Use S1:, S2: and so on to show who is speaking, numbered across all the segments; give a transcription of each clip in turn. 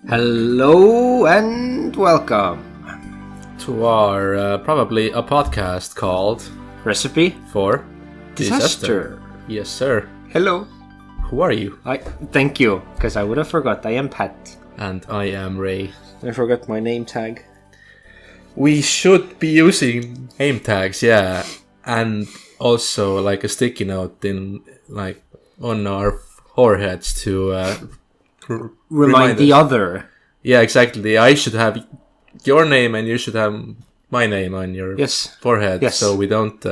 S1: Hello and welcome
S2: to our probably a podcast called
S1: Recipe
S2: for
S1: Disaster.
S2: Yes, sir.
S1: Hello.
S2: Who are you?
S1: Thank you, because I would have forgot. I am Pat.
S2: And I am Ray.
S1: I forgot my name tag.
S2: We should be using name tags, yeah, and also like a sticky note in like on our foreheads to
S1: remind the other.
S2: Yeah, exactly. I should have your name and you should have my name on your forehead.
S1: Yes.
S2: So we don't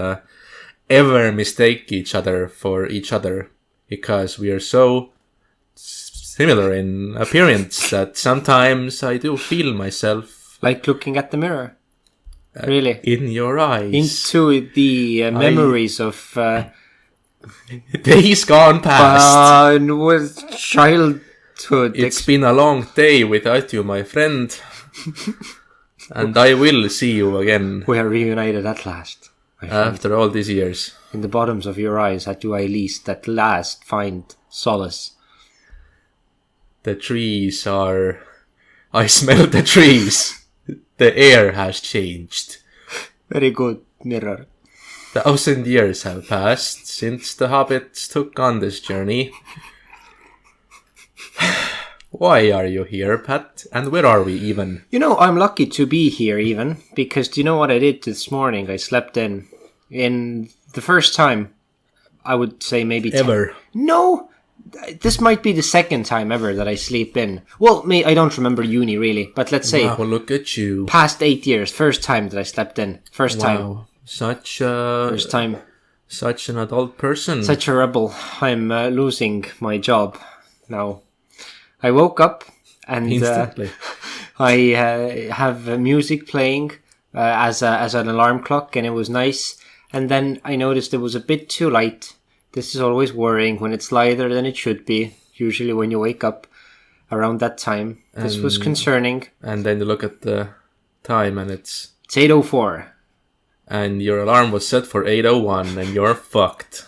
S2: ever mistake each other for each other, because we are so similar in appearance that sometimes I do feel myself
S1: like looking at the mirror. Really?
S2: In your eyes.
S1: Into the memories of
S2: days gone past.
S1: With childhood.
S2: It's been a long day without you, my friend. And I will see you again.
S1: We are reunited at last.
S2: After all these years.
S1: In the bottoms of your eyes, do I at last find solace.
S2: The trees are... I smell the trees. The air has changed.
S1: Very good, mirror.
S2: 1,000 years have passed since the hobbits took on this journey. Why are you here, Pat? And where are we even?
S1: You know, I'm lucky to be here even, because do you know what I did this morning? I slept in the first time, I would say maybe...
S2: Ever?
S1: No! This might be the second time ever that I sleep in. Well, I don't remember uni really, but let's say...
S2: Wow, look at you.
S1: Past 8 years, first time that I slept in. First time.
S2: Wow, first
S1: time.
S2: Such an adult person.
S1: Such a rebel. I'm losing my job now. I woke up and
S2: instantly.
S1: I have music playing as an alarm clock, and it was nice. And then I noticed it was a bit too light. This is always worrying when it's lighter than it should be. Usually when you wake up around that time. This was concerning.
S2: And then you look at the time and it's
S1: 8:04.
S2: And your alarm was set for 8:01 and you're fucked.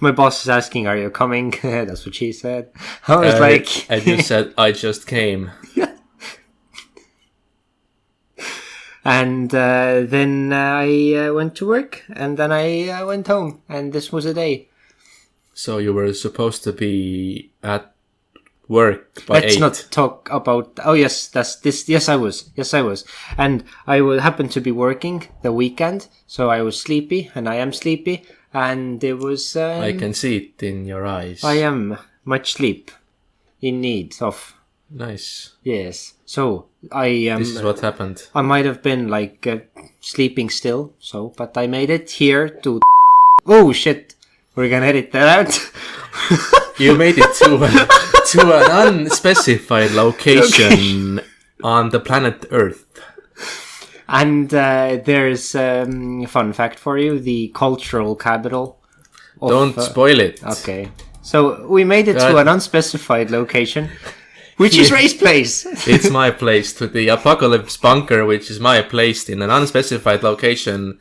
S1: My boss is asking, are you coming? That's what she said. I was like...
S2: And you said, I just came.
S1: Yeah. And then I went to work, and then I went home, and this was a day.
S2: So you were supposed to be at work by 8.
S1: Let's not talk about... Oh, yes, that's this. Yes, I was. And I happened to be working the weekend, so I was sleepy, and I am sleepy, and it was...
S2: I can see it in your eyes.
S1: I am much sleep in need of...
S2: Nice.
S1: Yes. So,
S2: this is what happened.
S1: I might have been, sleeping still, but I made it here to... Oh, shit. We're gonna edit that out.
S2: You made it to an unspecified location on the planet Earth.
S1: And there's a fun fact for you, the cultural capital.
S2: Don't spoil it.
S1: Okay. So, we made it to an unspecified location. Which is Ray's place.
S2: It's my place, to the Apocalypse Bunker, which is my place in an unspecified location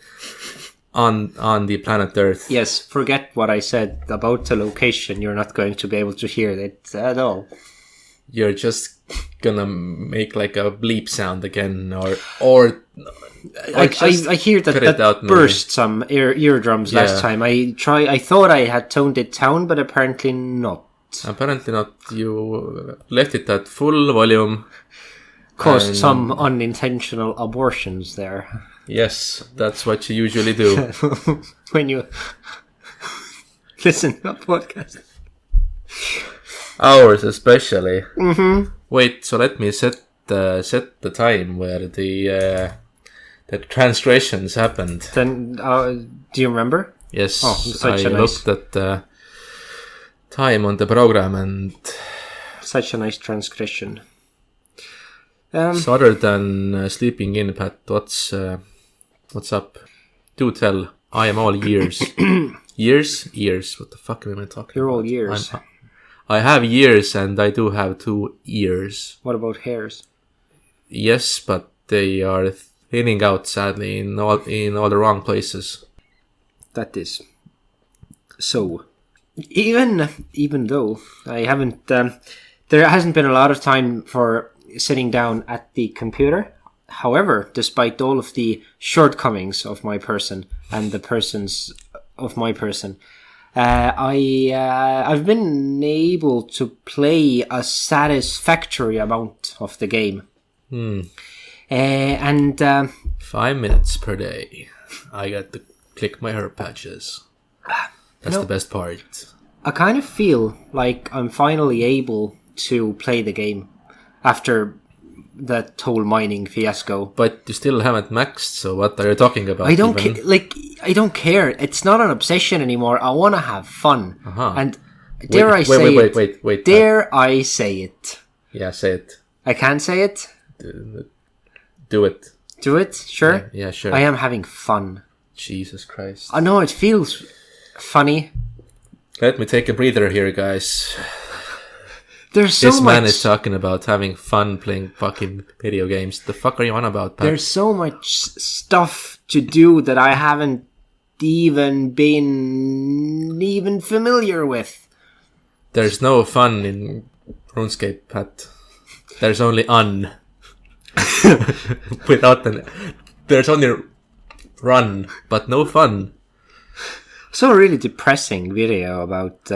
S2: on the planet Earth.
S1: Yes, forget what I said about the location. You're not going to be able to hear it at all.
S2: You're just gonna make like a bleep sound again, or
S1: I hear that burst some eardrums last time. I thought I had toned it down, but apparently not.
S2: Apparently not. You left it at full volume.
S1: Caused some unintentional abortions there.
S2: Yes, that's what you usually do.
S1: When you listen to a podcast.
S2: Ours especially.
S1: Mm-hmm.
S2: Wait, so let me set the time where the transgressions happened.
S1: Then, do you remember?
S2: Yes, looked at the time on the program and...
S1: Such a nice transgression.
S2: So other than sleeping in, Pat, what's up? Do tell. I am all ears. Ears? What the fuck am I talking about?
S1: You're all ears.
S2: I have ears and I do have 2 ears.
S1: What about hairs?
S2: Yes, but they are thinning out sadly in all the wrong places.
S1: That is. So, even though I haven't there hasn't been a lot of time for sitting down at the computer. However, despite all of the shortcomings of my person and the persons of my person, I've been able to play a satisfactory amount of the game. And
S2: 5 minutes per day. I got to click my herb patches. That's the best part.
S1: I kind of feel like I'm finally able to play the game after that whole mining fiasco.
S2: But you still haven't maxed, so what are you talking about?
S1: I don't I don't care. It's not an obsession anymore. I want to have fun. And dare I say it?
S2: Wait.
S1: Dare I say it?
S2: Yeah, say it.
S1: I can say it?
S2: Do it.
S1: Do it? Sure?
S2: Yeah, sure.
S1: I am having fun.
S2: Jesus Christ.
S1: I know, it feels funny.
S2: Let me take a breather here, guys.
S1: There's so
S2: this man
S1: much...
S2: is talking about having fun playing fucking video games. The fuck are you on about, Pat?
S1: There's so much stuff to do that I haven't even been familiar with.
S2: There's no fun in RuneScape, Pat. There's only un. Without an... There's only run, but no fun.
S1: So a really depressing video about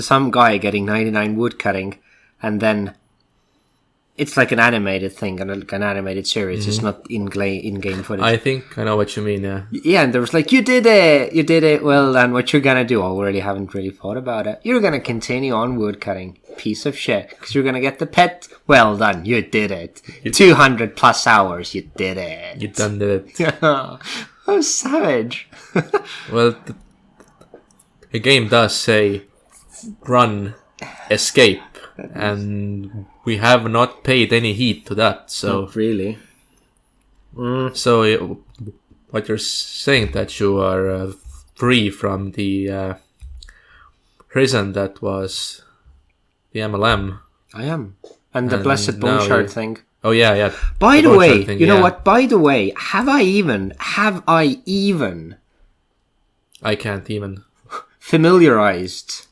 S1: some guy getting 99 woodcutting, and then it's like an animated thing, and like an animated series. It's not in-game footage.
S2: I think I know what you mean, yeah.
S1: Yeah, and there was like, you did it, well, then what you're gonna do? I really haven't really thought about it. You're gonna continue on woodcutting. Piece of shit. Because you're gonna get the pet. Well done, you did it. 200 plus hours, you did it.
S2: You done did it.
S1: I'm savage.
S2: Well, the game does say run, escape, and we have not paid any heed to that, so...
S1: Not really.
S2: So, what you're saying that you are free from the prison that was the MLM.
S1: I am. And the Blessed Bone Shard thing.
S2: Oh, yeah.
S1: By the way, you know what? By the way, have I even
S2: I can't even
S1: familiarized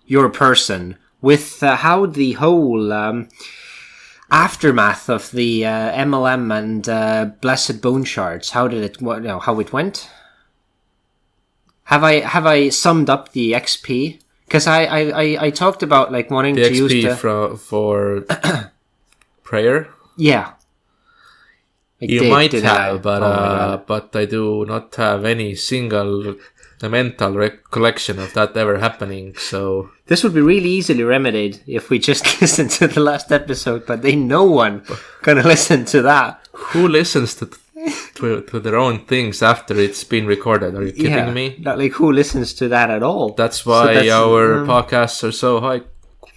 S1: your person with how the whole aftermath of the MLM and Blessed Bone Shards, how it went? Have I summed up the XP? Because I talked about like wanting
S2: the
S1: to
S2: XP
S1: use the
S2: for prayer.
S1: Yeah,
S2: You might have, but I do not have any single mental recollection of that ever happening. So
S1: this would be really easily remedied if we just listened to the last episode. But no one gonna listen to that.
S2: Who listens to their own things after it's been recorded? Are you kidding me?
S1: Not like who listens to that at all.
S2: That's why our podcasts are so high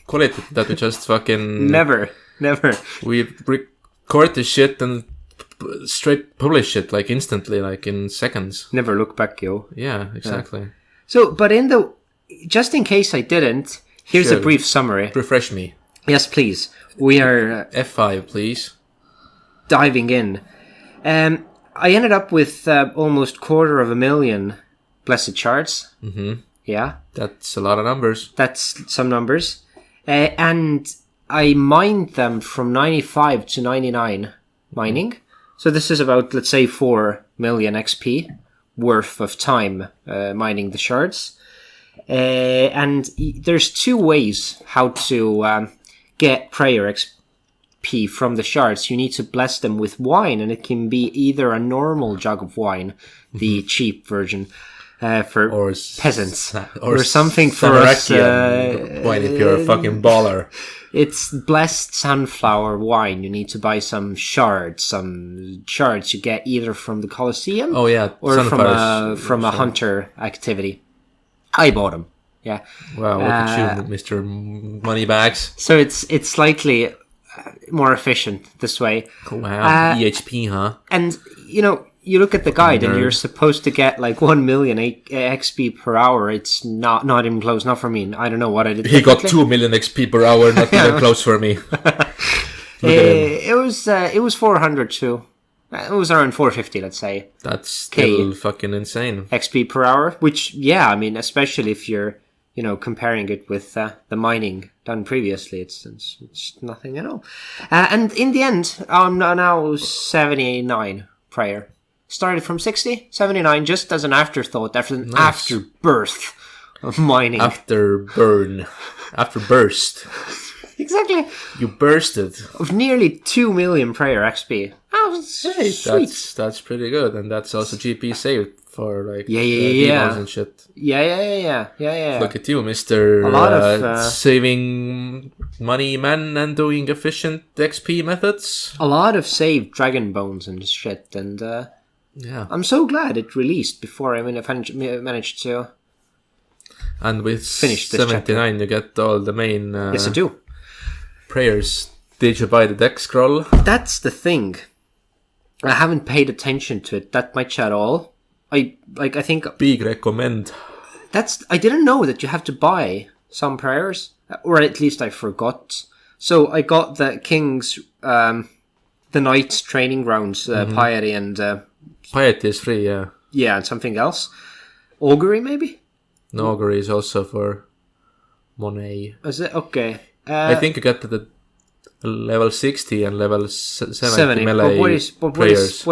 S2: quality that we just fucking
S1: never.
S2: We record the shit and straight publish it like instantly, like in seconds.
S1: Never look back, yo.
S2: Yeah, exactly.
S1: So, but just in case I didn't, here's a brief summary.
S2: Refresh me.
S1: Yes, please. We are
S2: F5, please.
S1: Diving in. I ended up with almost 250,000 blessed shards.
S2: Mm-hmm.
S1: Yeah.
S2: That's a lot of numbers.
S1: That's some numbers. And I mined them from 95 to 99 mining. So this is about, let's say, 4 million XP worth of time mining the shards. And there's two ways how to get prayer XP from the shards. You need to bless them with wine, and it can be either a normal jug of wine, the cheap version, for peasants, or something for us.
S2: Wine if you're a fucking baller.
S1: It's blessed sunflower wine. You need to buy some shards. Some shards you get either from the Colosseum, or from a hunter activity. I bought them. Yeah.
S2: Wow, look at you, Mr. Moneybags.
S1: So it's slightly more efficient this way.
S2: Wow, EHP, huh?
S1: And you look at the guide, and you're supposed to get like 1 million XP per hour. It's not even close. Not for me. I don't know what I did.
S2: He got 2 million XP per hour. Not even close for me.
S1: It was 400 too. It was around 450, let's say.
S2: That's still fucking insane.
S1: XP per hour, which, yeah, I mean, especially if you're, comparing it with the mining done previously. It's nothing at all. And in the end, I'm now 79 prayer. Started from 60, 79, just as an afterthought, after an afterbirth of mining.
S2: After burst.
S1: Exactly.
S2: You bursted.
S1: Of nearly 2 million prayer XP. Oh, sweet.
S2: That's pretty good, and that's also GP saved for like
S1: yeah.
S2: and shit.
S1: Yeah.
S2: Look at you, Mister.
S1: A lot of
S2: saving money, man, and doing efficient XP methods.
S1: A lot of saved dragon bones and shit, and
S2: yeah,
S1: I'm so glad it released before I managed to.
S2: And with
S1: finish this
S2: 79, you get all the main.
S1: Yes, I do.
S2: Prayers. Did you buy the deck scroll?
S1: That's the thing. I haven't paid attention to it that much at all. I think
S2: big recommend.
S1: I didn't know that you have to buy some prayers, or at least I forgot. So I got the King's, the Knight's training grounds, piety and
S2: piety is free, yeah.
S1: Yeah, and something else. Augury, maybe.
S2: No, augury is also for Monet.
S1: Is it okay?
S2: I think you get to the level 60 and level 70 melee
S1: what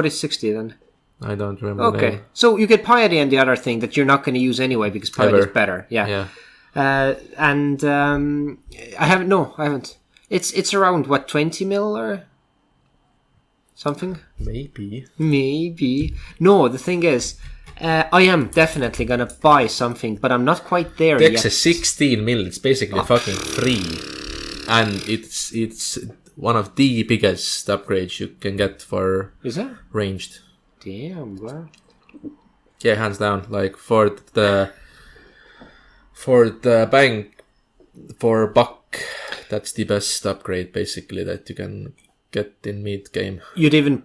S1: is 60 then?
S2: I don't remember.
S1: Okay, so you get piety and the other thing that you're not going to use anyway because piety is better. Yeah. And I haven't. It's around what, 20 mil or something? Maybe. No, the thing is, I am definitely gonna buy something, but I'm not quite there yet.
S2: Dex is 16 mil. It's basically fucking free, and it's one of the biggest upgrades you can get for.
S1: Is it
S2: ranged?
S1: Damn, bro.
S2: Yeah, hands down. Like for the bank for buck, that's the best upgrade basically that you can get in mid game.
S1: You'd even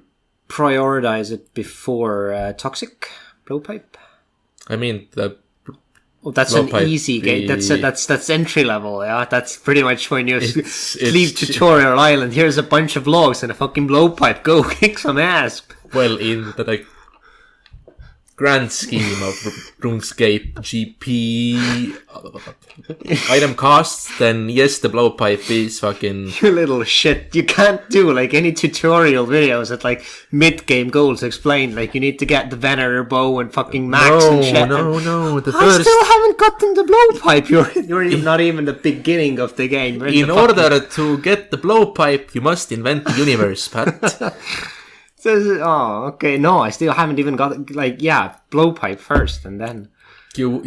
S1: prioritize it before toxic blowpipe.
S2: I mean
S1: that's an easy game. That's entry level. Yeah, that's pretty much when you leave tutorial island. Here's a bunch of logs and a fucking blowpipe. Go kick some ass.
S2: Well, in the grand scheme of RuneScape GP item costs, then yes, the blowpipe is fucking...
S1: You little shit. You can't do like any tutorial videos at like mid-game goals explain like you need to get the Venator bow and fucking max and shit.
S2: No.
S1: I still haven't gotten the blowpipe. You're not even the beginning of the game.
S2: In order to get the blowpipe, you must invent the universe, Pat.
S1: Oh, okay. No, I still haven't even got blowpipe first, and then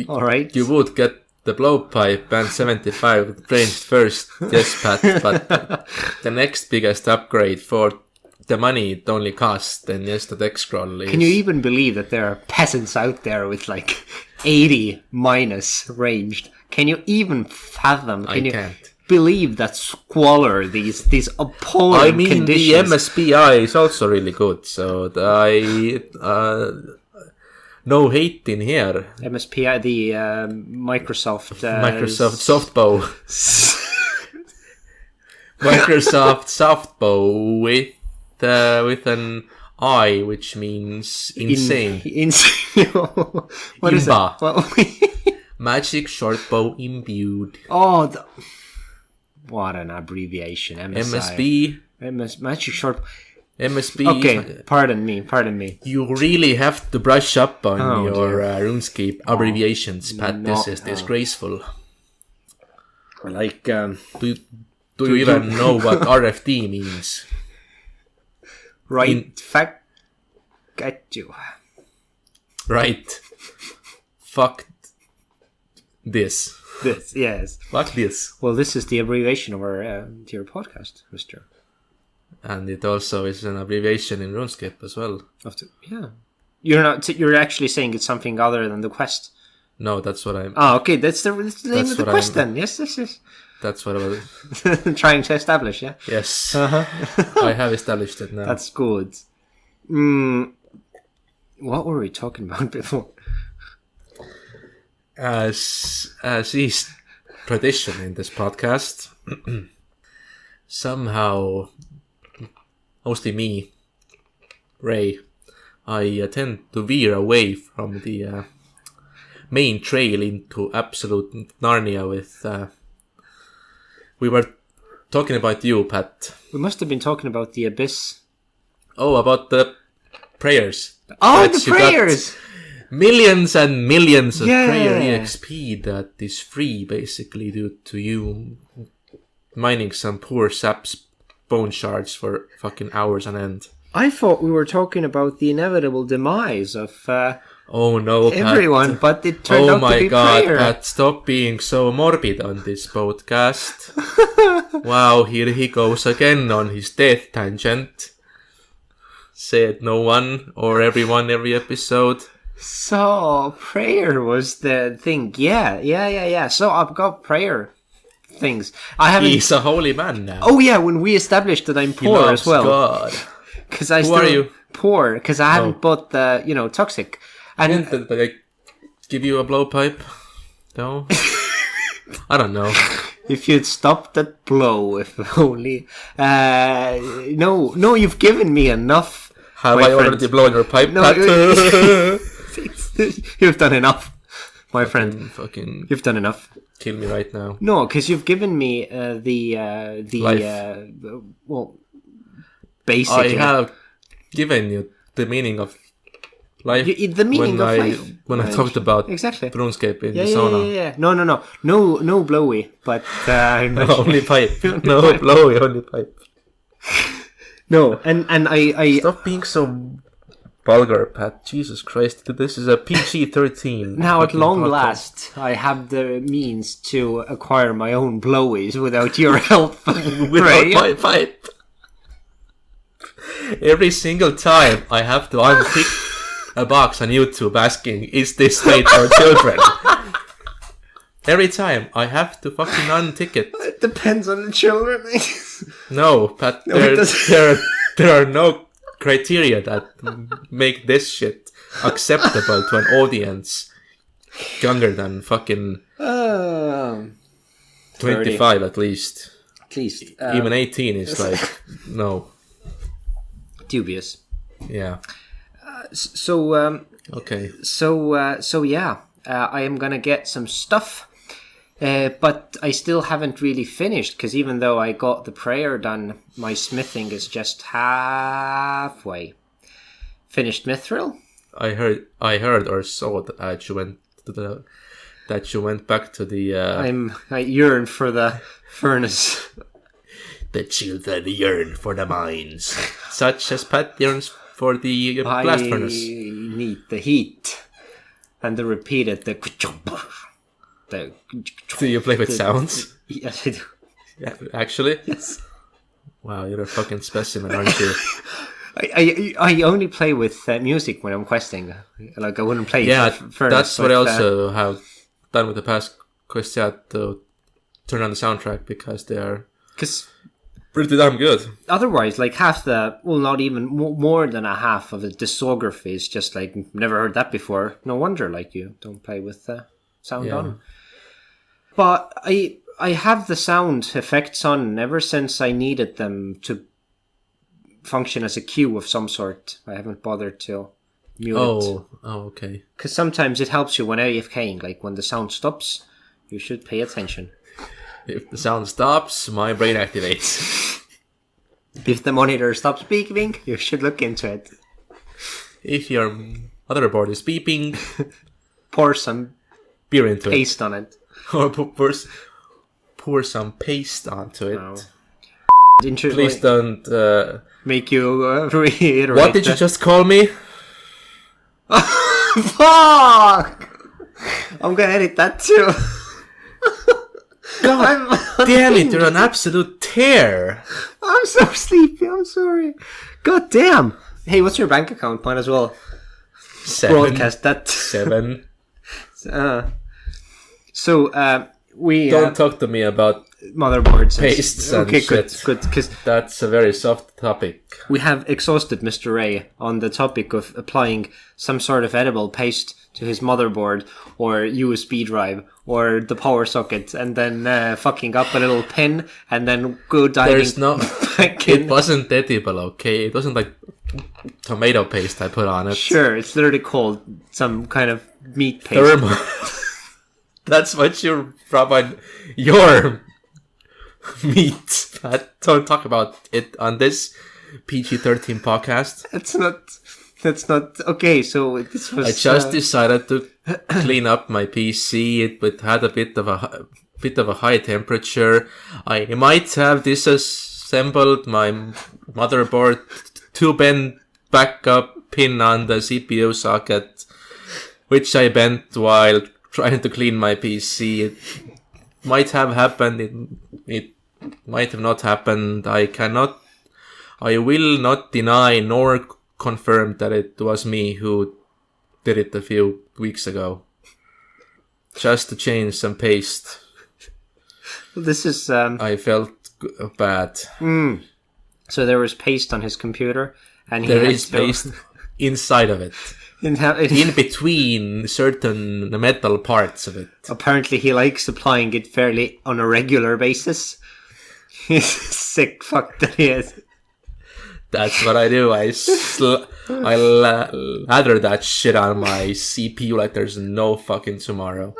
S1: all right.
S2: You would get the blowpipe and 75 ranged first, yes, Pat. But the next biggest upgrade for the money it only costs, then yes, the deck scroll is.
S1: Can you even believe that there are peasants out there with like 80 minus ranged? Can you even fathom?
S2: I can't
S1: believe that squalor, these appalling conditions.
S2: The MSBI is also really good, so no hate in here.
S1: MSPI, the Microsoft
S2: softbow. Microsoft softbow with an I, which means insane.
S1: Insane. What is it?
S2: Magic shortbow imbued.
S1: Oh, what an abbreviation.
S2: MSB.
S1: Magic short.
S2: MSB.
S1: Okay, pardon me.
S2: You really have to brush up on your RuneScape abbreviations, Pat. This is disgraceful.
S1: Like,
S2: do you even know what RFD means?
S1: Right. Fact. Get you.
S2: Right. Fuck this.
S1: This, yes.
S2: Fuck this.
S1: Well, this is the abbreviation of our dear podcast, Mr.
S2: And it also is an abbreviation in RuneScape as well.
S1: Yeah. You're actually saying it's something other than the quest.
S2: No, that's what I'm...
S1: Oh, okay. That's the name of the quest then. Yes.
S2: That's what I was...
S1: trying to establish, yeah?
S2: Yes.
S1: Uh-huh.
S2: I have established it now.
S1: That's good. What were we talking about before?
S2: As is tradition in this podcast, somehow, mostly me, Ray, I tend to veer away from the main trail into absolute Narnia with We were talking about you, Pat.
S1: We must have been talking about the abyss.
S2: Oh, about the prayers.
S1: Oh, the prayers!
S2: Millions and millions of
S1: Yeah.
S2: prayer EXP that is free, basically, due to you mining some poor sap's bone shards for fucking hours on end.
S1: I thought we were talking about the inevitable demise of
S2: Oh no, Pat.
S1: everyone, but it turned out to be
S2: Oh my god,
S1: prayer.
S2: Pat, stop being so morbid on this podcast. Wow, here he goes again on his death tangent. Said no one or everyone every episode.
S1: So, prayer was the thing. Yeah. So, I've got prayer things. I haven't...
S2: He's a holy man now.
S1: Oh, yeah, when we established that I'm
S2: He
S1: poor
S2: loves
S1: as well.
S2: God.
S1: Because I
S2: Who
S1: still...
S2: are you?
S1: Poor, because I hadn't
S2: Oh.
S1: bought the, toxic. And
S2: Did I give you a blowpipe? No? I don't know.
S1: if you'd stopped that blow, if only... no, you've given me enough.
S2: Have
S1: my
S2: I
S1: friend.
S2: already blown your pipe,
S1: No,
S2: Pat?
S1: You've done enough, my friend.
S2: Fucking
S1: You've done enough.
S2: kill me right now.
S1: No, because you've given me the
S2: Life.
S1: well,
S2: I
S1: basically
S2: have given you the meaning of life
S1: the meaning
S2: when
S1: of life.
S2: when I talked about
S1: Exactly.
S2: RuneScape in
S1: Yeah,
S2: the
S1: yeah,
S2: sauna.
S1: yeah. No blowy, but
S2: Only pipe.
S1: Only
S2: No
S1: pipe.
S2: blowy, only pipe.
S1: no, and I
S2: Stop being so vulgar, Pat. Jesus Christ. This is a PG-13.
S1: now at
S2: fucking
S1: long
S2: podcast.
S1: last I have the means to acquire my own blowies without your help.
S2: Without
S1: Right?
S2: my pipe. Every single time I have to unpick a box on YouTube asking, is this made for children? Every time I have to fucking untick it.
S1: It depends on the children.
S2: No, Pat,
S1: No, it
S2: there are no criteria that make this shit acceptable to an audience younger than fucking 25 at least.
S1: At least
S2: Even 18 is like, no.
S1: dubious.
S2: Yeah.
S1: So
S2: Okay.
S1: So yeah, I am gonna get some stuff, but I still haven't really finished because even though I got the prayer done, my smithing is just halfway. Finished mithril?
S2: I heard or saw that you went back to the
S1: I yearn for the furnace.
S2: the children yearn for the mines, such as Pat yearns for the blast
S1: I
S2: furnace.
S1: need the heat and the repeated the.
S2: Do you play with sounds?
S1: Yes, I do.
S2: Yeah, actually.
S1: Yes.
S2: Wow, you're a fucking specimen, aren't you?
S1: I only play with music when I'm questing. Like I wouldn't play.
S2: Yeah,
S1: furnace,
S2: that's what I
S1: but,
S2: also have done with the past quests. Yeah, to turn on the soundtrack because they are
S1: because
S2: pretty damn good.
S1: otherwise, like half the, well, not even more than a half of the discography is just like never heard that before. No wonder, like you don't play with sound
S2: Yeah.
S1: on. But I have the sound effects on ever since I needed them to function as a cue of some sort. I haven't bothered to mute it.
S2: Oh, okay.
S1: Because sometimes it helps you when AFKing, like when the sound stops, you should pay attention.
S2: If the sound stops, my brain activates.
S1: If the monitor stops beeping, you should look into it.
S2: If your motherboard is beeping,
S1: Pour some
S2: beer into
S1: paste on it.
S2: it. Or pour some paste onto it.
S1: Oh.
S2: Please don't...
S1: make you reiterate.
S2: what did you just call me?
S1: Fuck! I'm gonna edit that too.
S2: God damn it, you're an absolute tear.
S1: I'm so sleepy, I'm sorry. God damn. Hey, what's your bank account? Might as well
S2: 7.
S1: broadcast that.
S2: 7.
S1: So, we...
S2: Don't talk to me about
S1: motherboards.
S2: pastes and
S1: okay,
S2: shit.
S1: good. Because
S2: That's a very soft topic.
S1: we have exhausted Mr. Ray on the topic of applying some sort of edible paste to his motherboard or USB drive or the power socket and then fucking up a little pin and then go diving
S2: There's no...
S1: back
S2: It
S1: in.
S2: wasn't edible, okay? It wasn't like tomato paste I put on it.
S1: Sure, it's literally called some kind of meat paste.
S2: Thermal. That's what you rub on your meat, but don't talk about it on this PG-13 podcast.
S1: That's not okay. So this was.
S2: I just decided to clean up my PC. It had a bit of a high temperature. I might have disassembled my motherboard to bend backup pin on the CPU socket, which I bent while trying to clean my PC. It might have happened. It might have not happened. I will not deny nor confirm that it was me who did it a few weeks ago. Just to change some paste.
S1: This is.
S2: I felt bad.
S1: So there was paste on his computer, and
S2: there is paste inside of it. In between certain metal parts of it.
S1: Apparently he likes applying it fairly on a regular basis. He's a sick fuck that he is.
S2: That's what I do. I lather that shit on my CPU like there's no fucking tomorrow.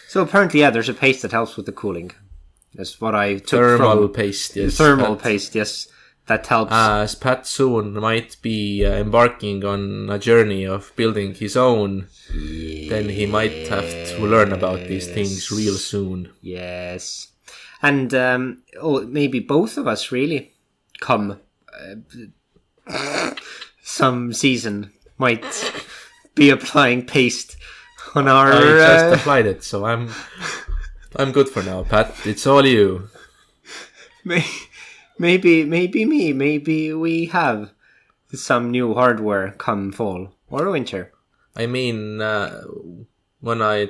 S1: So apparently, yeah, there's a paste that helps with the cooling. That's what I took
S2: Thermal paste, yes.
S1: Thermal paste, yes. That helps.
S2: As Pat soon might be embarking on a journey of building his own, then he might have to learn about these things real soon.
S1: Yes. And maybe both of us really come some season might be applying paste on our...
S2: I just applied it, so I'm good for now, Pat. It's all you.
S1: Maybe me. Maybe we have some new hardware come fall or winter.
S2: I mean, when I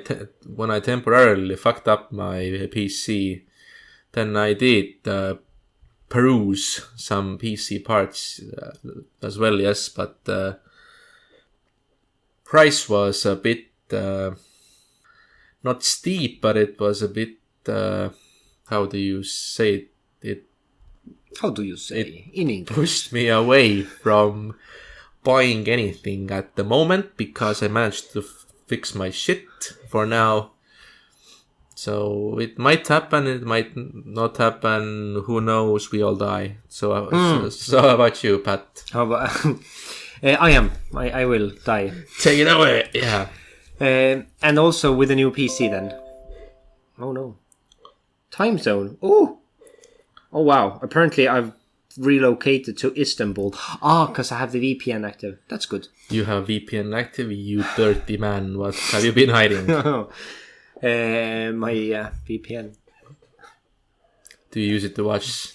S2: temporarily fucked up my PC, then I did peruse some PC parts as well, yes, but price was a bit not steep, but it was a bit how do you say it?
S1: How do you say in English?
S2: Pushed me away from buying anything at the moment because I managed to fix my shit for now. So it might happen, it might not happen. Who knows? We all die. So how about you, Pat?
S1: How about I will die.
S2: Take it away. Yeah.
S1: And also with a new PC then. Oh no. Time zone. Oh wow. Apparently I've relocated to Istanbul. Because I have the VPN active. That's good.
S2: You have VPN active, you dirty man. What have you been hiding?
S1: My VPN.
S2: Do you use it to watch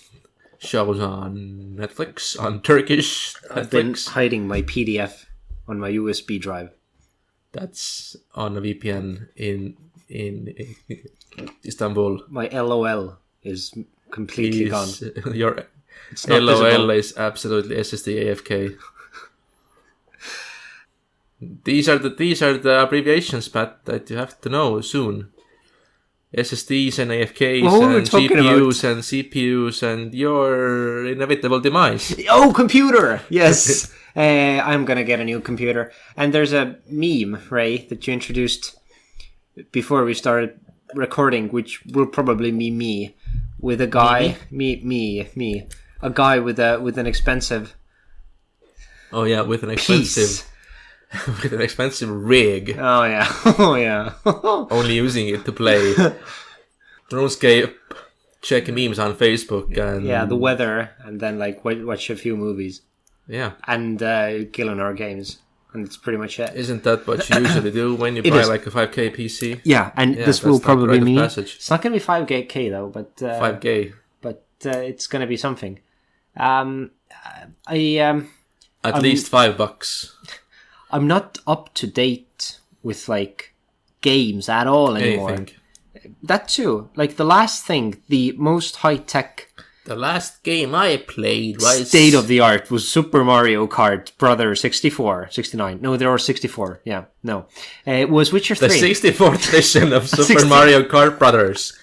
S2: shows on Netflix? On Turkish Netflix?
S1: I've been hiding my PDF on my USB drive.
S2: That's on a VPN in Istanbul.
S1: My LOL is completely gone.
S2: Your
S1: It's not
S2: LOL
S1: visible.
S2: is absolutely SSD AFK. These are the abbreviations, Pat, that you have to know soon. SSDs and AFKs and GPUs and CPUs and your inevitable demise.
S1: Oh, computer! Yes! I'm gonna get a new computer. And there's a meme, Ray, that you introduced before we started recording, which will probably be me, with a guy... Me. A guy with an expensive...
S2: Oh yeah, with an expensive...
S1: piece.
S2: With an expensive rig.
S1: Oh yeah. Oh yeah.
S2: Only using it to play RuneScape, check memes on Facebook, and
S1: Yeah, the weather, and then like watch a few movies.
S2: yeah.
S1: And killing our games. And that's pretty much it.
S2: Isn't that what you usually do when you
S1: It
S2: buy
S1: is.
S2: like a 5K PC?
S1: Yeah, and
S2: Yeah,
S1: this will
S2: that's not
S1: probably
S2: rite of
S1: be...
S2: passage.
S1: It's not going to be 5K though, but...
S2: 5K.
S1: But it's going to be something. At
S2: At least $5.
S1: I'm not up to date with like games at all anymore.
S2: Anything.
S1: That too. Like the last thing, the most high tech,
S2: The last game I played was
S1: state of the art was Super Mario Kart Brother 64, 69. No, there were 64. Yeah, no. It was Witcher 3.
S2: the 64th edition of Super
S1: 60.
S2: Mario Kart Brothers.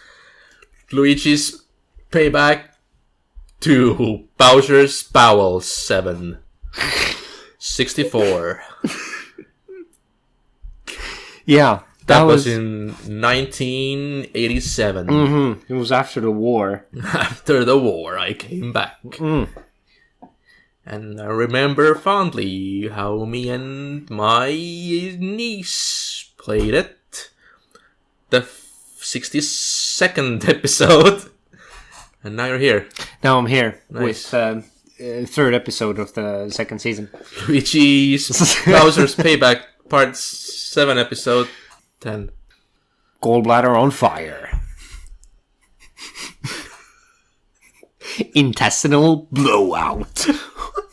S2: Luigi's Payback 2, Bowser's Bowel 7. 64.
S1: Yeah.
S2: That was in 1987.
S1: It was after the war.
S2: After the war, I came back. And I remember fondly how me and my niece played it. The 62nd episode. And now you're here.
S1: Now I'm here
S2: Nice.
S1: with third episode of the second season.
S2: Luigi's Bowser's Payback Part 7 episode 10.
S1: Gallbladder on fire. Intestinal blowout.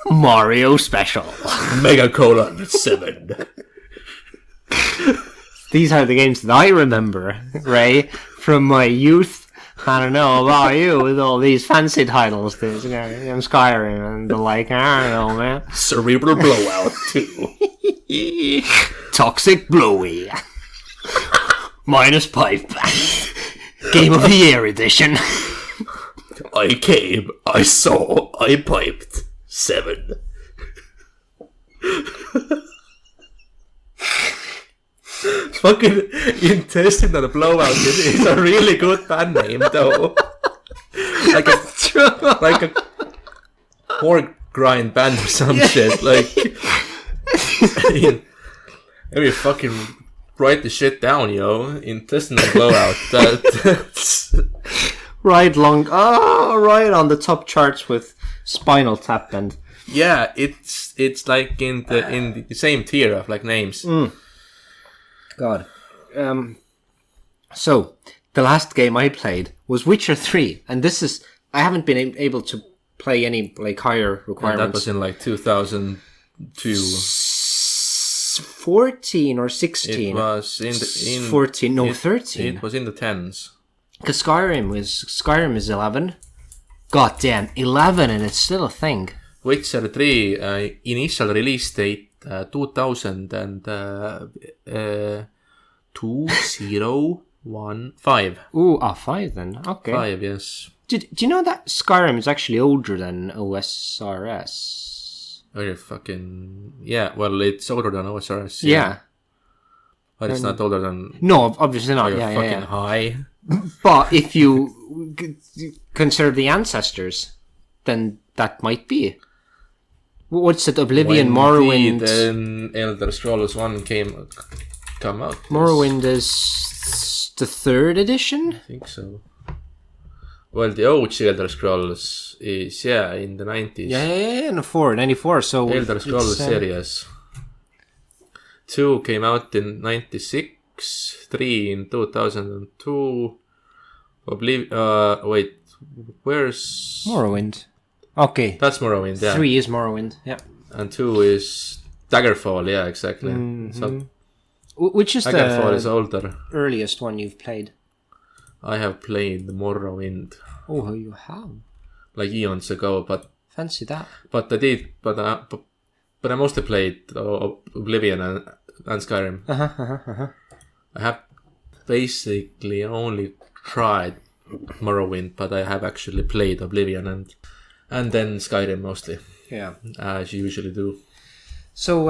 S1: Mario special.
S2: Mega Colon 7.
S1: These are the games that I remember, Ray, from my youth. I don't know about you with all these fancy titles. There's Skyrim and the like. I don't know, man.
S2: Cerebral Blowout 2.
S1: Toxic Blowy. Minus Pipe. Game of the Year edition.
S2: I came, I saw, I piped. 7. Fucking Intestinal Blowout is a really good band name, though. Like a pork grind band or some shit. Like, maybe fucking write the shit down, yo. Intestinal Blowout. That's
S1: right on the top charts with Spinal Tap and
S2: yeah. It's like in the same tier of like names.
S1: God. So, the last game I played was Witcher 3, and this is... I haven't been able to play any, like, higher requirements.
S2: And that was in, like, 2002.
S1: 14 or 16?
S2: It was in
S1: 14, no, 13.
S2: It was in the 10s.
S1: Because Skyrim is 11. God damn, 11, and it's still a thing.
S2: Witcher 3, initial release date, 2015.
S1: Ooh, 5 then. Okay.
S2: 5, yes.
S1: Do you know that Skyrim is actually older than OSRS?
S2: Very fucking... Yeah, well, it's older than OSRS.
S1: Yeah.
S2: But it's not older than...
S1: No, obviously not.
S2: You're
S1: Yeah,
S2: fucking
S1: yeah.
S2: high.
S1: But if you consider the ancestors, then that might be. What's it? Oblivion,
S2: When
S1: Morrowind.
S2: Then Elder Scrolls 1 come out.
S1: Morrowind is the 3rd edition?
S2: I think so. Well, the OG Elder Scrolls is, in the 90s.
S1: Yeah, 94. So
S2: Elder Scrolls series. 2 came out in 96, 3 in 2002. Wait, where's...
S1: Morrowind. Okay.
S2: That's Morrowind, yeah.
S1: 3 is Morrowind, yeah.
S2: And 2 is Daggerfall, yeah, exactly. So
S1: Which is
S2: Daggerfall is
S1: the
S2: older.
S1: earliest one you've played?
S2: I have played Morrowind.
S1: Oh, you have?
S2: Like eons ago, but
S1: Fancy that.
S2: But I mostly played Oblivion and Skyrim. I have basically only tried Morrowind, but I have actually played Oblivion and then Skyrim mostly,
S1: Yeah.
S2: as you usually do.
S1: So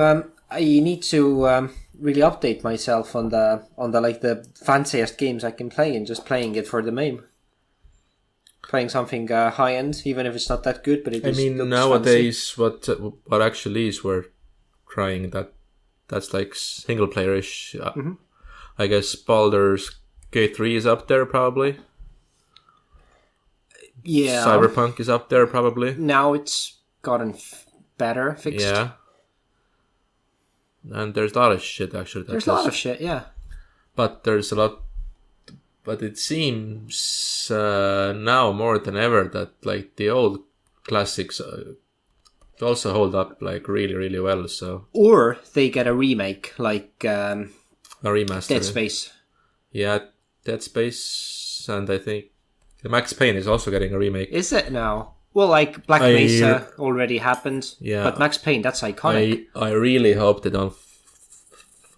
S1: I need to really update myself on the like the fanciest games I can play and just playing it for the meme. Playing something high end, even if it's not that good, but it just looks
S2: nowadays fancy. what actually is we're trying that's like single player-ish. I guess Baldur's Gate 3 is up there probably.
S1: Yeah.
S2: Cyberpunk is up there probably.
S1: Now it's gotten fixed.
S2: Yeah. And there's a lot of shit actually.
S1: There's a lot of shit, yeah.
S2: But there's a lot. But it seems now more than ever that like the old classics also hold up like really, really well. So
S1: Or they get a remake like
S2: a remaster.
S1: Dead Space.
S2: Yeah, Dead Space, and I think Max Payne is also getting a remake.
S1: Is it now? Well, like Black Mesa already happened.
S2: Yeah.
S1: But Max Payne, that's iconic.
S2: I really hope they don't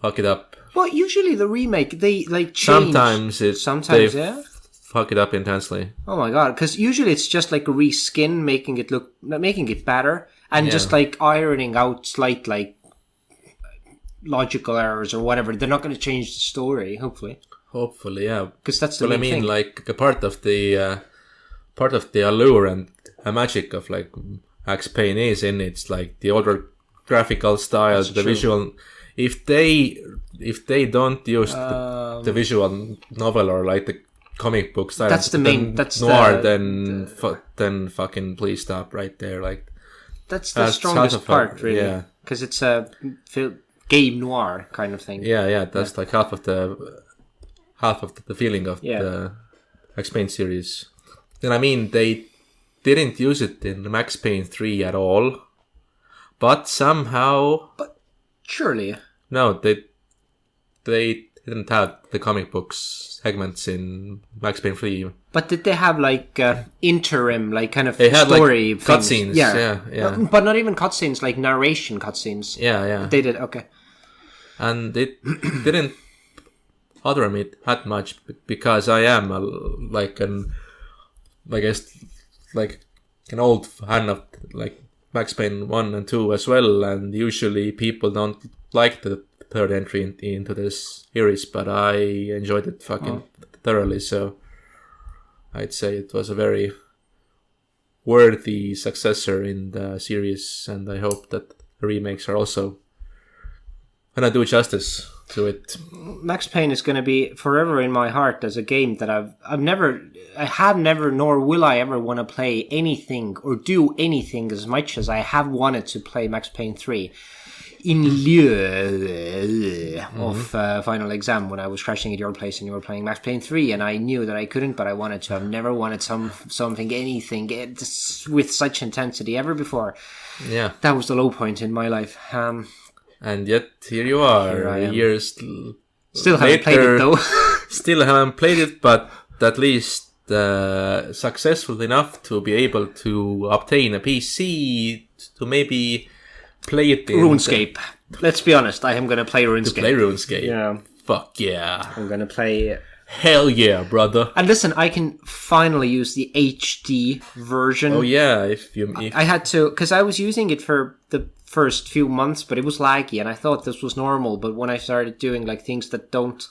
S2: fuck it up.
S1: Well, usually the remake, they like change.
S2: Sometimes they
S1: yeah.
S2: fuck it up intensely.
S1: Oh my god, because usually it's just like a reskin, making it better, and just like ironing out slight like logical errors or whatever. They're not going to change the story, hopefully.
S2: Hopefully, yeah.
S1: Because that's the
S2: Well, I
S1: main
S2: mean,
S1: thing.
S2: like a part of the allure and magic of like Max Payne is in it's like the older graphical style,
S1: That's
S2: the
S1: true.
S2: visual. If they don't use the visual novel or like the comic book style,
S1: That's the main- that's
S2: noir.
S1: the-
S2: Then fucking please stop right there. Like
S1: That's the
S2: That's
S1: strongest
S2: half of
S1: part,
S2: it,
S1: really.
S2: yeah.
S1: Because it's a game noir kind of thing.
S2: yeah, that's like half of the feeling of
S1: Yeah.
S2: the Max Payne series. And I mean, they didn't use it in Max Payne 3 at all, but somehow
S1: Surely.
S2: no, they didn't have the comic books segments in Max Payne 3.
S1: But did they have like interim, like kind of
S2: They had
S1: story
S2: like
S1: things?
S2: cutscenes, yeah.
S1: But not even cutscenes, like narration cutscenes.
S2: Yeah.
S1: They did, okay.
S2: And it didn't bother me that much because I am I guess like an old fan of like Max Payne 1 and 2 as well, and usually people don't like the third entry into this series, but I enjoyed it fucking thoroughly, so I'd say it was a very worthy successor in the series, and I hope that the remakes are also gonna do justice to it.
S1: Max Payne is going to be forever in my heart as a game that I have never, nor will I ever want to play anything or do anything as much as I have wanted to play Max Payne 3 in lieu of Final Exam when I was crashing at your place and you were playing Max Payne 3 and I knew that I couldn't, but I wanted to. I've never wanted anything with such intensity ever before.
S2: Yeah.
S1: That was the low point in my life.
S2: And yet here you are,
S1: Here I am.
S2: years
S1: Still haven't played it though.
S2: Still haven't played it, but at least successful enough to be able to obtain a PC to maybe play it in
S1: RuneScape. Let's be honest, I am going to play RuneScape.
S2: To play RuneScape.
S1: Yeah.
S2: Fuck yeah.
S1: I'm going to play...
S2: Hell yeah, brother.
S1: And listen, I can finally use the HD version.
S2: Oh yeah, if
S1: I had to... Because I was using it for the first few months, but it was laggy, and I thought this was normal. But when I started doing like things that don't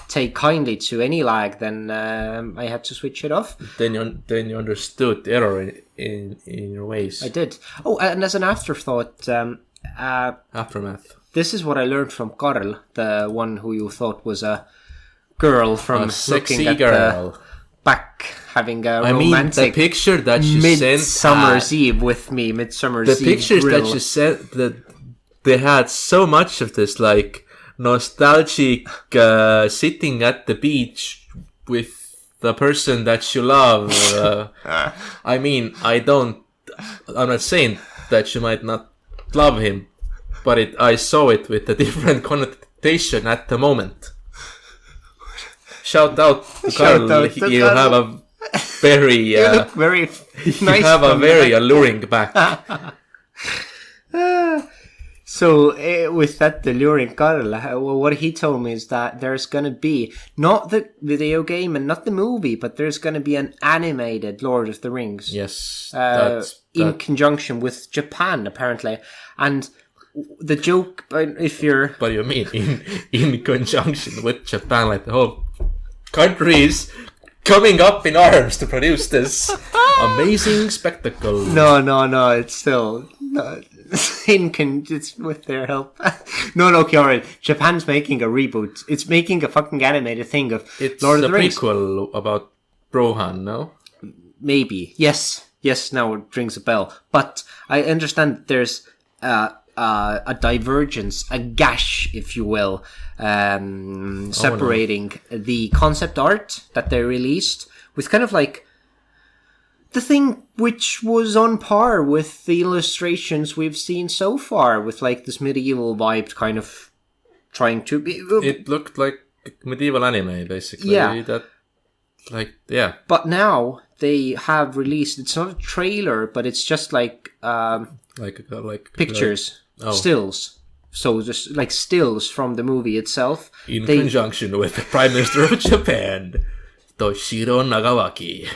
S1: take kindly to any lag, then I had to switch it off.
S2: Then you understood the error in your ways.
S1: I did. Oh, and as an afterthought...
S2: Aftermath.
S1: This is what I learned from Karl, the one who you thought was a girl from
S2: A sexy
S1: looking at
S2: girl.
S1: the back, having a
S2: I mean, the
S1: romantic
S2: picture that you sent.
S1: Midsummer's Eve with me, Midsummer's
S2: The
S1: Eve
S2: pictures
S1: grill.
S2: that you sent, that they had so much of this like nostalgic sitting at the beach with the person that you love. I mean, I'm not saying that you might not love him, but I saw it with a different connotation at the moment. Shout out to Carl. You have a very
S1: You look very nice.
S2: you have a
S1: from
S2: very
S1: the
S2: alluring back.
S1: So, with that alluring Karl, what he told me is that there's going to be, not the video game and not the movie, but there's going to be an animated Lord of the Rings.
S2: Yes,
S1: In conjunction with Japan, apparently. And the joke, if you're...
S2: What do you mean? In conjunction with Japan, like the whole country is coming up in arms to produce this amazing spectacle.
S1: No, it's still... No, it's with their help. No, Kieran. Japan's making a reboot. It's making a fucking animated thing of
S2: It's
S1: Lord
S2: a
S1: of the Rings.
S2: prequel about Rohan, no?
S1: Maybe. Yes, now it rings a bell. But I understand there's a divergence, a gash, if you will, separating the concept art that they released with kind of like the thing which was on par with the illustrations we've seen so far, with like this medieval vibe kind of trying to be...
S2: It looked like medieval anime, basically.
S1: Yeah.
S2: But
S1: now they have released, it's not a trailer, but it's just like
S2: like
S1: pictures, stills. So just like stills from the movie itself.
S2: In conjunction with the Prime Minister of Japan, Toshiro Nagawaki.